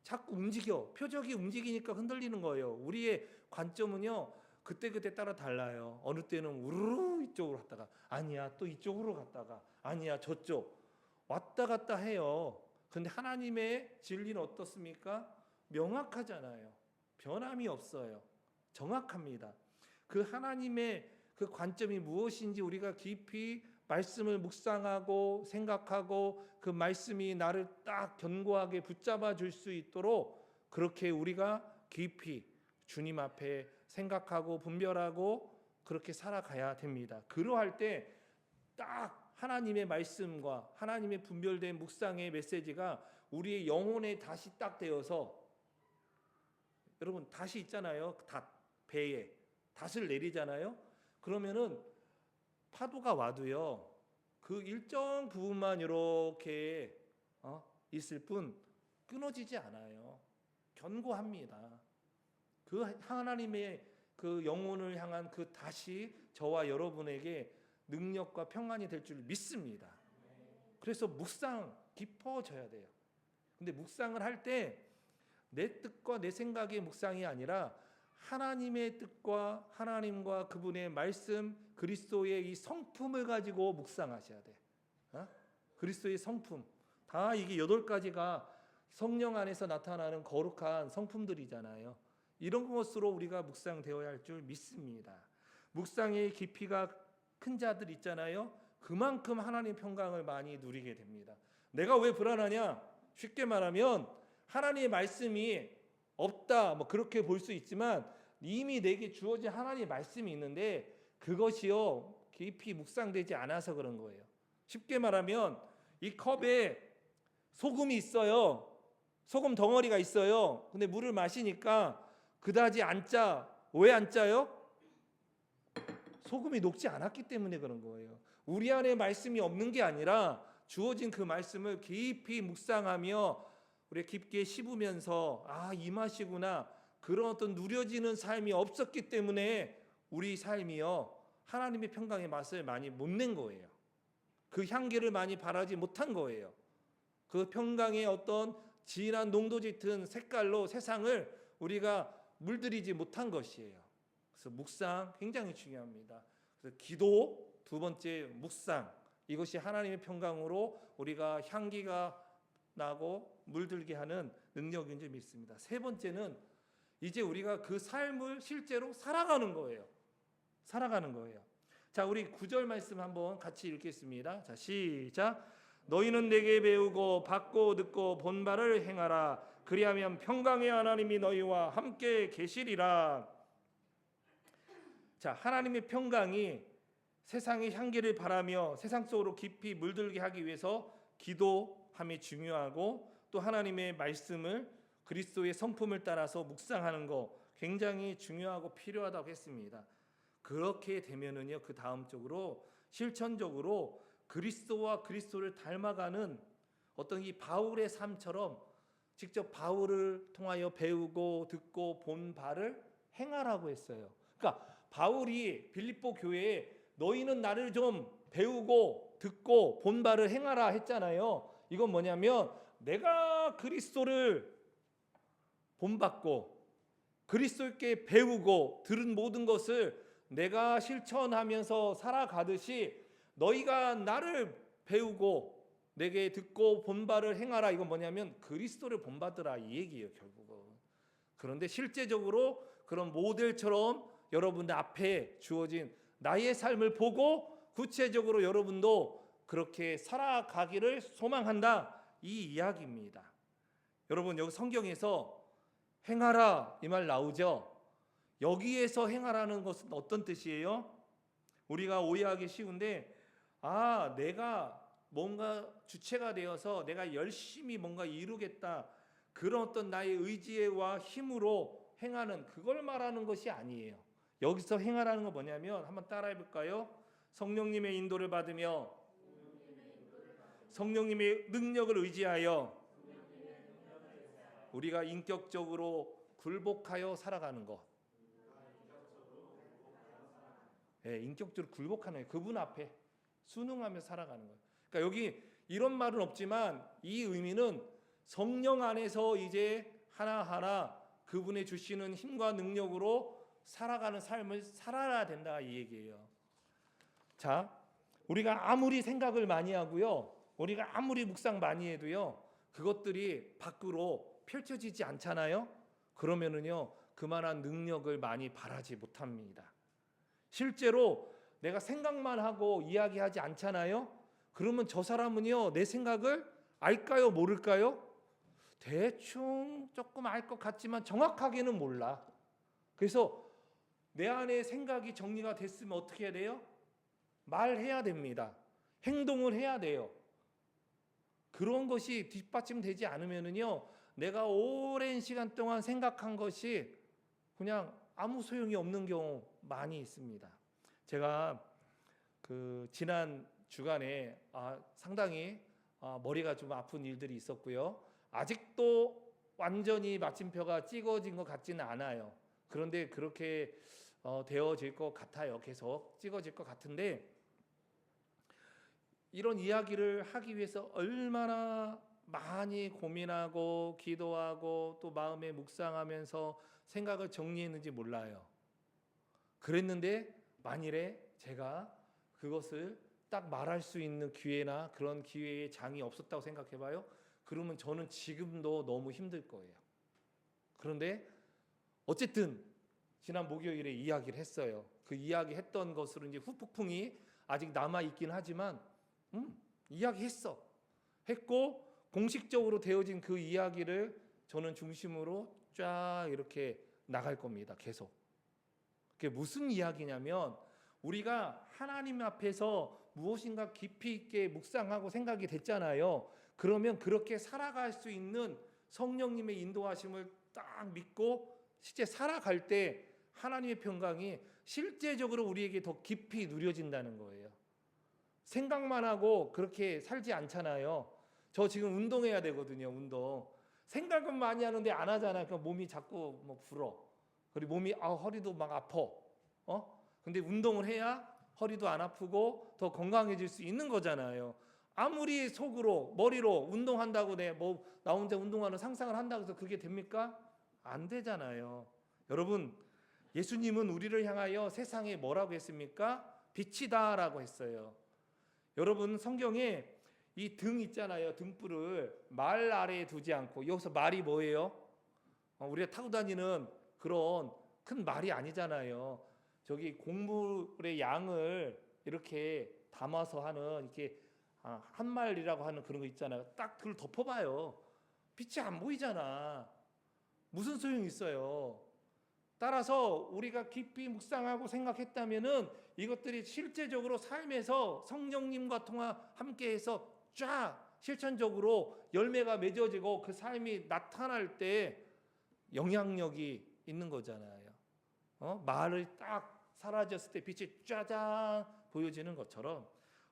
자꾸 움직여, 표적이 움직이니까 흔들리는 거예요. 우리의 관점은요 그때 따라 달라요. 어느 때는 우르르 이쪽으로 갔다가 아니야 또 이쪽으로 갔다가 아니야 저쪽 왔다 갔다 해요. 근데 하나님의 진리는 어떻습니까? 명확하잖아요. 변함이 없어요. 정확합니다. 그 하나님의 그 관점이 무엇인지 우리가 깊이 말씀을 묵상하고 생각하고 그 말씀이 나를 딱 견고하게 붙잡아 줄 수 있도록 그렇게 우리가 깊이 주님 앞에 생각하고 분별하고 그렇게 살아가야 됩니다. 그러할 때 딱 하나님의 말씀과 하나님의 분별된 묵상의 메시지가 우리의 영혼에 다시 딱 되어서, 여러분 닷이 있잖아요. 닷, 배에 닷을 내리잖아요. 그러면은 파도가 와도요 그 일정 부분만 이렇게 있을 뿐 끊어지지 않아요. 견고합니다. 그 하나님의 그 영혼을 향한 그 닷이 저와 여러분에게 능력과 평안이 될 줄 믿습니다. 그래서 묵상 깊어져야 돼요. 근데 묵상을 할 때 내 뜻과 내 생각의 묵상이 아니라 하나님의 뜻과 하나님과 그분의 말씀 그리스도의 이 성품을 가지고 묵상하셔야 돼. 그리스도의 성품. 다 이게 8가지가 성령 안에서 나타나는 거룩한 성품들이잖아요. 이런 것으로 우리가 묵상되어야 할 줄 믿습니다. 묵상의 깊이가 큰 자들 있잖아요. 그만큼 하나님 평강을 많이 누리게 됩니다. 내가 왜 불안하냐? 쉽게 말하면 하나님의 말씀이 없다 뭐 그렇게 볼 수 있지만 이미 내게 주어진 하나님의 말씀이 있는데 그것이요 깊이 묵상되지 않아서 그런 거예요. 쉽게 말하면 이 컵에 소금이 있어요. 소금 덩어리가 있어요. 근데 물을 마시니까 그다지 안 짜. 왜 안 짜요? 소금이 녹지 않았기 때문에 그런 거예요. 우리 안에 말씀이 없는 게 아니라 주어진 그 말씀을 깊이 묵상하며 우리 깊게 씹으면서 이 맛이구나 그런 어떤 누려지는 삶이 없었기 때문에 우리 삶이요 하나님의 평강의 맛을 많이 못 낸 거예요. 그 향기를 많이 바라지 못한 거예요. 그 평강의 어떤 진한 농도 짙은 색깔로 세상을 우리가 물들이지 못한 것이에요. 그래서 묵상 굉장히 중요합니다. 그래서 기도, 두 번째 묵상, 이것이 하나님의 평강으로 우리가 향기가 나고 물들게 하는 능력인 줄 믿습니다. 세 번째는 이제 우리가 그 삶을 실제로 살아가는 거예요. 살아가는 거예요. 자, 우리 9절 말씀 한번 같이 읽겠습니다. 자, 시작. 너희는 내게 배우고 받고 듣고 본 바를 행하라. 그리하면 평강의 하나님이 너희와 함께 계시리라. 자, 하나님의 평강이 세상의 향기를 바라며 세상 속으로 깊이 물들게 하기 위해서 기도함이 중요하고 또 하나님의 말씀을 그리스도의 성품을 따라서 묵상하는 거 굉장히 중요하고 필요하다고 했습니다. 그렇게 되면은요 그 다음적으로 실천적으로 그리스도와 그리스도를 닮아가는 어떤 이 바울의 삶처럼 직접 바울을 통하여 배우고 듣고 본 바를 행하라고 했어요. 그러니까 바울이 빌립보 교회에 너희는 나를 좀 배우고 듣고 본 바를 행하라 했잖아요. 이건 뭐냐면 내가 그리스도를 본받고 그리스도께 배우고 들은 모든 것을 내가 실천하면서 살아가듯이 너희가 나를 배우고 내게 듣고 본 바를 행하라. 이건 뭐냐면 그리스도를 본받으라 이 얘기예요 결국은. 그런데 실제적으로 그런 모델처럼 여러분들 앞에 주어진 나의 삶을 보고 구체적으로 여러분도 그렇게 살아가기를 소망한다 이 이야기입니다. 여러분 여기 성경에서 행하라 이 말 나오죠. 여기에서 행하라는 것은 어떤 뜻이에요? 우리가 오해하기 쉬운데 내가 뭔가 주체가 되어서 내가 열심히 뭔가 이루겠다 그런 어떤 나의 의지와 힘으로 행하는 그걸 말하는 것이 아니에요. 여기서 행하라는 건 뭐냐면 한번 따라해 볼까요? 성령님의 인도를 받으며 성령님의 능력을 의지하여 우리가 인격적으로 굴복하여 살아가는 것. 인격적으로 굴복하는 그분 앞에 순응하며 살아가는 거예요. 그러니까 여기 이런 말은 없지만 이 의미는 성령 안에서 이제 하나하나 그분의 주시는 힘과 능력으로 살아가는 삶을 살아야 된다 이 얘기예요. 자, 우리가 아무리 생각을 많이 하고요, 우리가 아무리 묵상 많이 해도요, 그것들이 밖으로 펼쳐지지 않잖아요. 그러면은요, 그만한 능력을 많이 발하지 못합니다. 실제로 내가 생각만 하고 이야기하지 않잖아요. 그러면 저 사람은요, 내 생각을 알까요, 모를까요? 대충 조금 알 것 같지만 정확하게는 몰라. 그래서 내 안에 생각이 정리가 됐으면 어떻게 해야 돼요? 말해야 됩니다. 행동을 해야 돼요. 그런 것이 뒷받침되지 않으면은요, 내가 오랜 시간 동안 생각한 것이 그냥 아무 소용이 없는 경우 많이 있습니다. 제가 그 지난 주간에 상당히 머리가 좀 아픈 일들이 있었고요. 아직도 완전히 마침표가 찍어진 것 같지는 않아요. 그런데 그렇게 되어질 것 같아요. 계속 찍어질 것 같은데, 이런 이야기를 하기 위해서 얼마나 많이 고민하고 기도하고 또 마음에 묵상하면서 생각을 정리했는지 몰라요. 그랬는데 만일에 제가 그것을 딱 말할 수 있는 기회나 그런 기회의 장이 없었다고 생각해봐요. 그러면 저는 지금도 너무 힘들 거예요. 그런데 어쨌든 지난 목요일에 이야기를 했어요. 그 이야기 했던 것으로 이제 후폭풍이 아직 남아 있긴 하지만 이야기했어. 했고 공식적으로 되어진 그 이야기를 저는 중심으로 쫙 이렇게 나갈 겁니다. 계속. 그게 무슨 이야기냐면, 우리가 하나님 앞에서 무엇인가 깊이 있게 묵상하고 생각이 됐잖아요. 그러면 그렇게 살아갈 수 있는 성령님의 인도하심을 딱 믿고 실제 살아갈 때 하나님의 평강이 실제적으로 우리에게 더 깊이 누려진다는 거예요. 생각만 하고 그렇게 살지 않잖아요. 저 지금 운동해야 되거든요. 운동. 생각은 많이 하는데 안 하잖아요. 그러니까 몸이 자꾸 뭐 불어. 그리고 몸이 허리도 막 아파. 근데 운동을 해야 허리도 안 아프고 더 건강해질 수 있는 거잖아요. 아무리 속으로 머리로 운동한다고 나 혼자 운동하는 상상을 한다고 해서 그게 됩니까? 안 되잖아요. 여러분, 예수님은 우리를 향하여 세상에 뭐라고 했습니까? 빛이다라고 했어요. 여러분, 성경에 이 등 있잖아요. 등불을 말 아래에 두지 않고, 여기서 말이 뭐예요? 우리가 타고 다니는 그런 큰 말이 아니잖아요. 저기 곡물의 양을 이렇게 담아서 하는 이렇게 한 말이라고 하는 그런 거 있잖아요. 딱 그걸 덮어봐요. 빛이 안 보이잖아. 무슨 소용이 있어요? 따라서 우리가 깊이 묵상하고 생각했다면은 이것들이 실제적으로 삶에서 성령님과 함께해서 쫙 실천적으로 열매가 맺어지고 그 삶이 나타날 때 영향력이 있는 거잖아요. 말을 딱 사라졌을 때 빛이 짜잔 보여지는 것처럼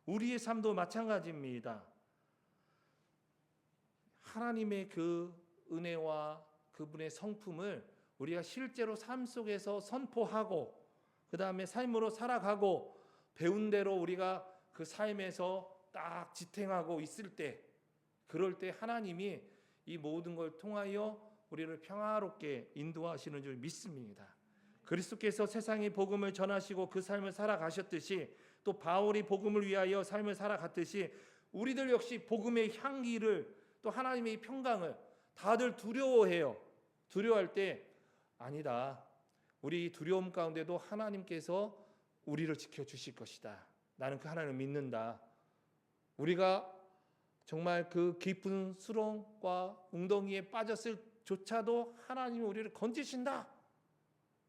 우리의 삶도 마찬가지입니다. 하나님의 그 은혜와 그분의 성품을 우리가 실제로 삶 속에서 선포하고 그 다음에 삶으로 살아가고 배운 대로 우리가 그 삶에서 딱 지탱하고 있을 때, 그럴 때 하나님이 이 모든 걸 통하여 우리를 평화롭게 인도하시는 줄 믿습니다. 그리스도께서 세상에 복음을 전하시고 그 삶을 살아가셨듯이, 또 바울이 복음을 위하여 삶을 살아갔듯이 우리들 역시 복음의 향기를, 또 하나님의 평강을 다들 두려워해요. 두려워할 때 아니다, 우리 두려움 가운데도 하나님께서 우리를 지켜주실 것이다, 나는 그 하나님을 믿는다, 우리가 정말 그 깊은 수렁과 웅덩이에 빠졌을 조차도 하나님이 우리를 건지신다,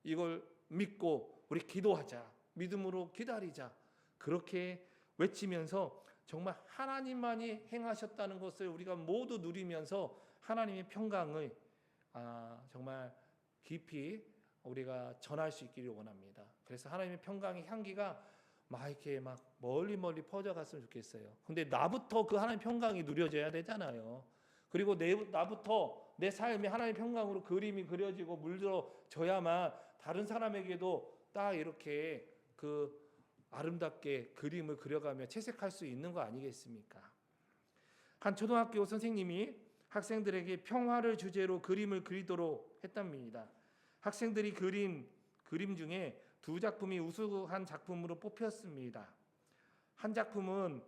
이걸 믿고 우리 기도하자, 믿음으로 기다리자, 그렇게 외치면서 정말 하나님만이 행하셨다는 것을 우리가 모두 누리면서 하나님의 평강을 정말 깊이 우리가 전할 수 있기를 원합니다. 그래서 하나님의 평강의 향기가 이렇게 멀리 퍼져갔으면 좋겠어요. 근데 나부터 그 하나님의 평강이 누려져야 되잖아요. 그리고 나부터 내 삶에 하나님의 평강으로 그림이 그려지고 물들어져야만 다른 사람에게도 딱 이렇게 그 아름답게 그림을 그려가며 채색할 수 있는 거 아니겠습니까? 한 초등학교 선생님이 학생들에게 평화를 주제로 그림을 그리도록 했답니다. 학생들이 그린 그림 중에 두 작품이 우수한 작품으로 뽑혔습니다. 한 작품은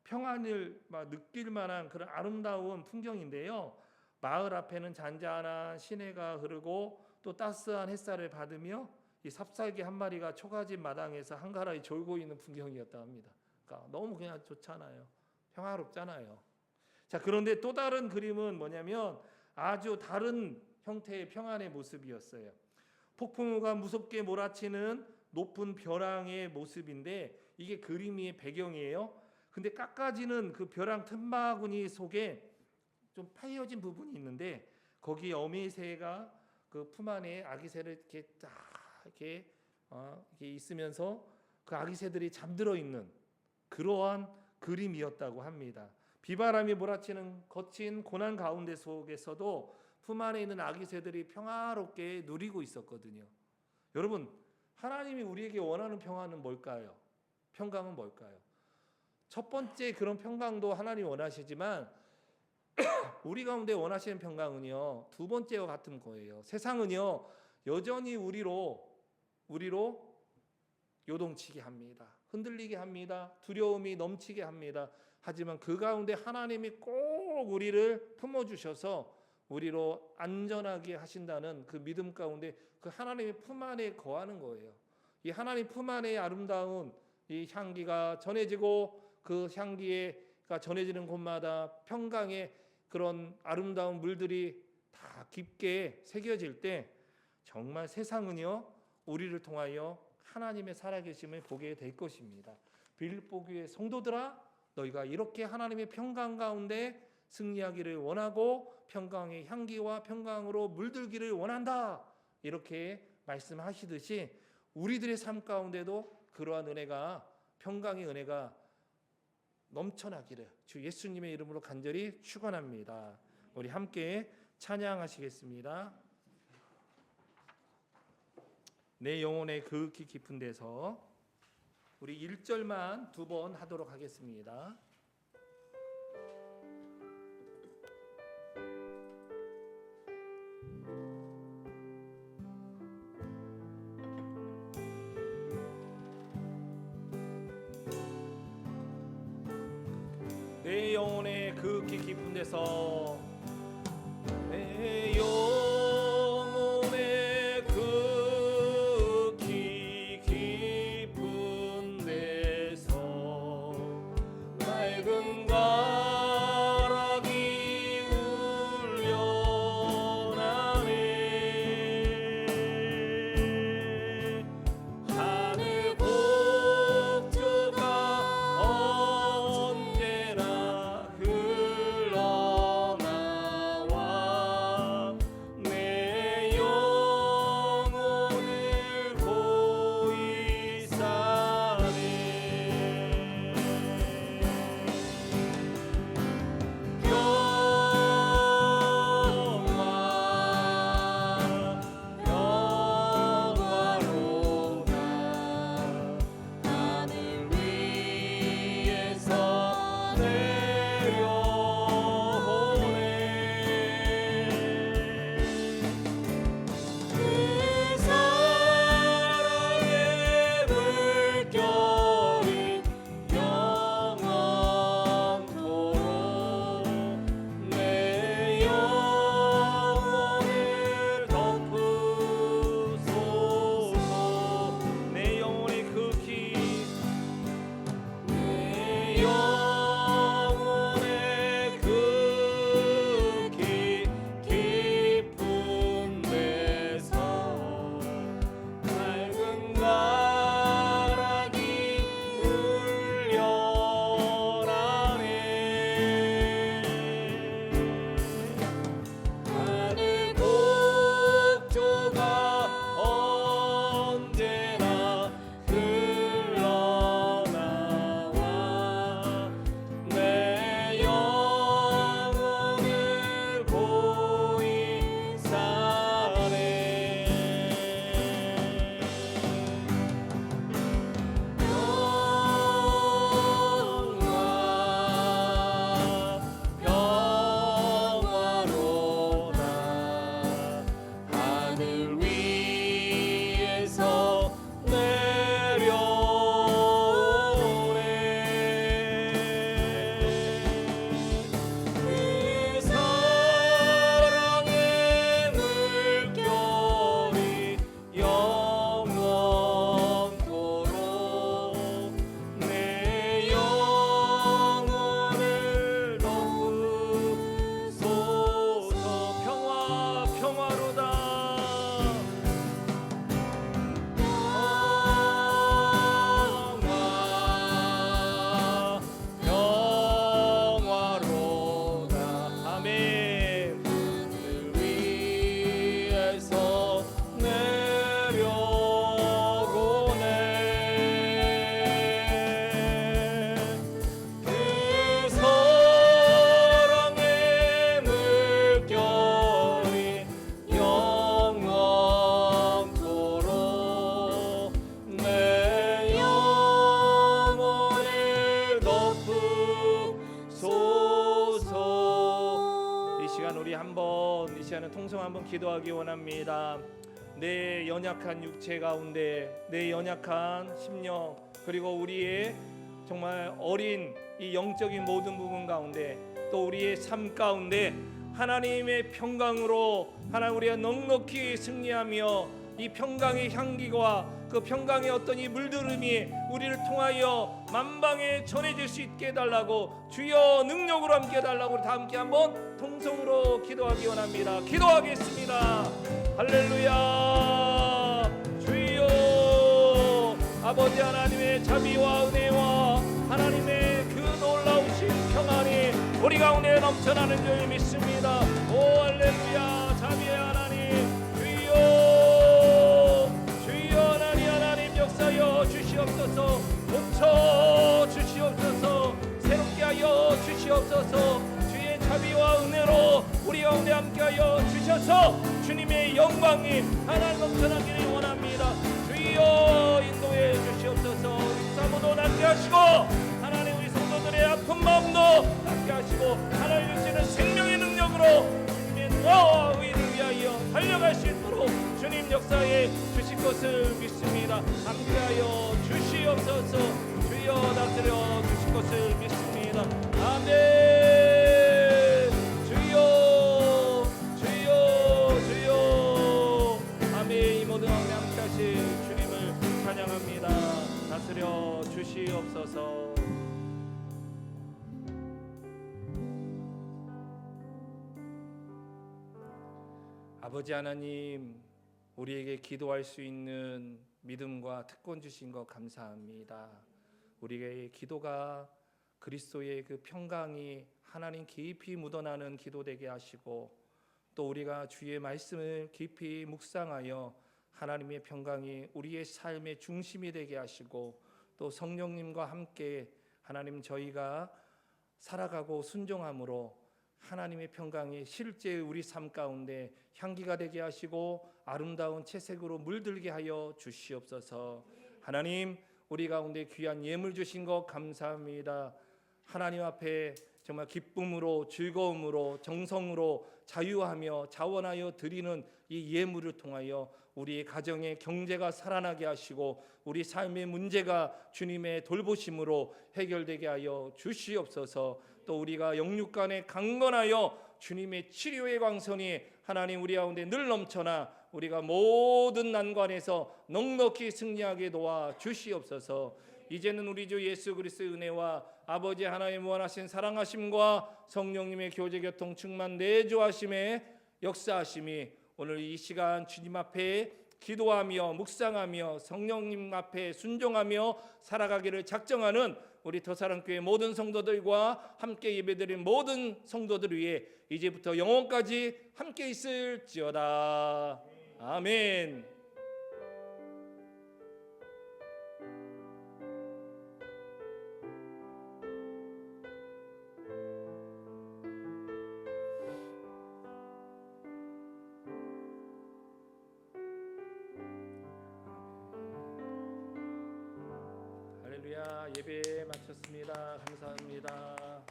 평안을 느낄 만한 그런 아름다운 풍경인데요. 마을 앞에는 잔잔한 시내가 흐르고 또 따스한 햇살을 받으며 이 삽살개 한 마리가 초가집 마당에서 한가라이 졸고 있는 풍경이었다 합니다. 그러니까 너무 그냥 좋잖아요. 평화롭잖아요. 자, 그런데 또 다른 그림은 뭐냐면 아주 다른 형태의 평안의 모습이었어요. 폭풍우가 무섭게 몰아치는 높은 벼랑의 모습인데 이게 그림의 배경이에요. 근데 깎아지는 그 벼랑 틈바구니 속에 좀 파여진 부분이 있는데 거기 어미새가 그 품 안에 아기새를 이렇게 딱 이렇게 있으면서 그 아기새들이 잠들어 있는 그러한 그림이었다고 합니다. 비바람이 몰아치는 거친 고난 가운데 속에서도 품 안에 있는 아기새들이 평화롭게 누리고 있었거든요. 여러분, 하나님이 우리에게 원하는 평화는 뭘까요? 평강은 뭘까요? 첫 번째 그런 평강도 하나님이 원하시지만 우리 가운데 원하시는 평강은요, 두 번째와 같은 거예요. 세상은요 여전히 우리로 요동치게 합니다. 흔들리게 합니다. 두려움이 넘치게 합니다. 하지만 그 가운데 하나님이 꼭 우리를 품어주셔서 우리로 안전하게 하신다는 그 믿음 가운데 그 하나님의 품 안에 거하는 거예요. 이 하나님 품 안에 아름다운 이 향기가 전해지고 그 향기가 전해지는 곳마다 평강의 그런 아름다운 물들이 다 깊게 새겨질 때 정말 세상은요 우리를 통하여 하나님의 살아계심을 보게 될 것입니다. 빌립보 교회 성도들아, 너희가 이렇게 하나님의 평강 가운데 승리하기를 원하고 평강의 향기와 평강으로 물들기를 원한다, 이렇게 말씀하시듯이 우리들의 삶 가운데도 그러한 은혜가, 평강의 은혜가 넘쳐나기를 주 예수님의 이름으로 간절히 축원합니다. 우리 함께 찬양하시겠습니다. 내 영혼의 그윽히 깊은 데서 우리 1절만 두 번 하도록 하겠습니다. 내 영혼의 그윽히 깊은 데서 내 영혼의 그윽히 깊은 데서 맑은 가락이 울려나네. 하늘 곡조가 언제나 흘러나오네. 통해 한번 기도하기 원합니다. 내 연약한 육체 가운데, 내 연약한 심령, 그리고 우리의 정말 어린 이 영적인 모든 부분 가운데, 또 우리의 삶 가운데 하나님의 평강으로 하나님 우리가 넉넉히 승리하며 이 평강의 향기와 그 평강의 어떤 이 물들음이 우리를 통하여 만방에 전해질 수 있게 해달라고, 주여 능력으로 함께 해달라고 우리 다 함께 한번 통성으로 기도하기 원합니다. 기도하겠습니다. 할렐루야. 주여 아버지 하나님의 자비와 은혜와 하나님의 그 놀라우신 평안이 우리 가운데 넘쳐나는 줄 믿습니다. 오 할렐루야. 자비의 하나님 주여 하나님 역사여 주시옵소서. 고쳐 주시옵소서. 새롭게 하여 주시옵소서. 주의 자비와 은혜로 우리 가운데 함께하여 주셔서 주님의 영광이 하나님 넘쳐나기를 원합니다. 주여 인도해 주시옵소서. 우리 사모도 낫게 하시고 하나님 우리 성도들의 아픈 마음도 낫게 하시고 하나님 주시는 생명의 능력으로 주님의 너와 의를 위하여 달려갈 수 있도록 주님 역사에 주실 것을 믿습니다. 함께하여 주시옵소서. 주여 다스려 주실 것을 믿습니다. 아멘. 주여 주여 주여 아멘. 이 모든 가운데 함께하신 주님을 찬양합니다. 다스려 주시옵소서. 아버지 하나님, 우리에게 기도할 수 있는 믿음과 특권 주신 것 감사합니다. 우리의 기도가 그리스도의 그 평강이 하나님 깊이 묻어나는 기도 되게 하시고, 또 우리가 주의 말씀을 깊이 묵상하여 하나님의 평강이 우리의 삶의 중심이 되게 하시고, 또 성령님과 함께 하나님 저희가 살아가고 순종함으로 하나님의 평강이 실제 우리 삶 가운데 향기가 되게 하시고 아름다운 채색으로 물들게 하여 주시옵소서. 하나님 우리 가운데 귀한 예물 주신 것 감사합니다. 하나님 앞에 정말 기쁨으로 즐거움으로 정성으로 자유하며 자원하여 드리는 이 예물을 통하여 우리의 가정의 경제가 살아나게 하시고 우리 삶의 문제가 주님의 돌보심으로 해결되게 하여 주시옵소서. 또 우리가 영육간에 강건하여 주님의 치료의 광선이 하나님 우리 가운데 늘 넘쳐나 우리가 모든 난관에서 넉넉히 승리하게 도와 주시옵소서. 이제는 우리 주 예수 그리스도의 은혜와 아버지 하나님의 무한하신 사랑하심과 성령님의 교제 교통 충만 내주하심의 역사하심이 오늘 이 시간 주님 앞에 기도하며 묵상하며 성령님 앞에 순종하며 살아가기를 작정하는 우리 더사랑교회 모든 성도들과 함께 예배드린 모든 성도들 위해 이제부터 영원까지 함께 있을지어다. 아멘. 할렐루야. 예배 마쳤습니다. 감사합니다.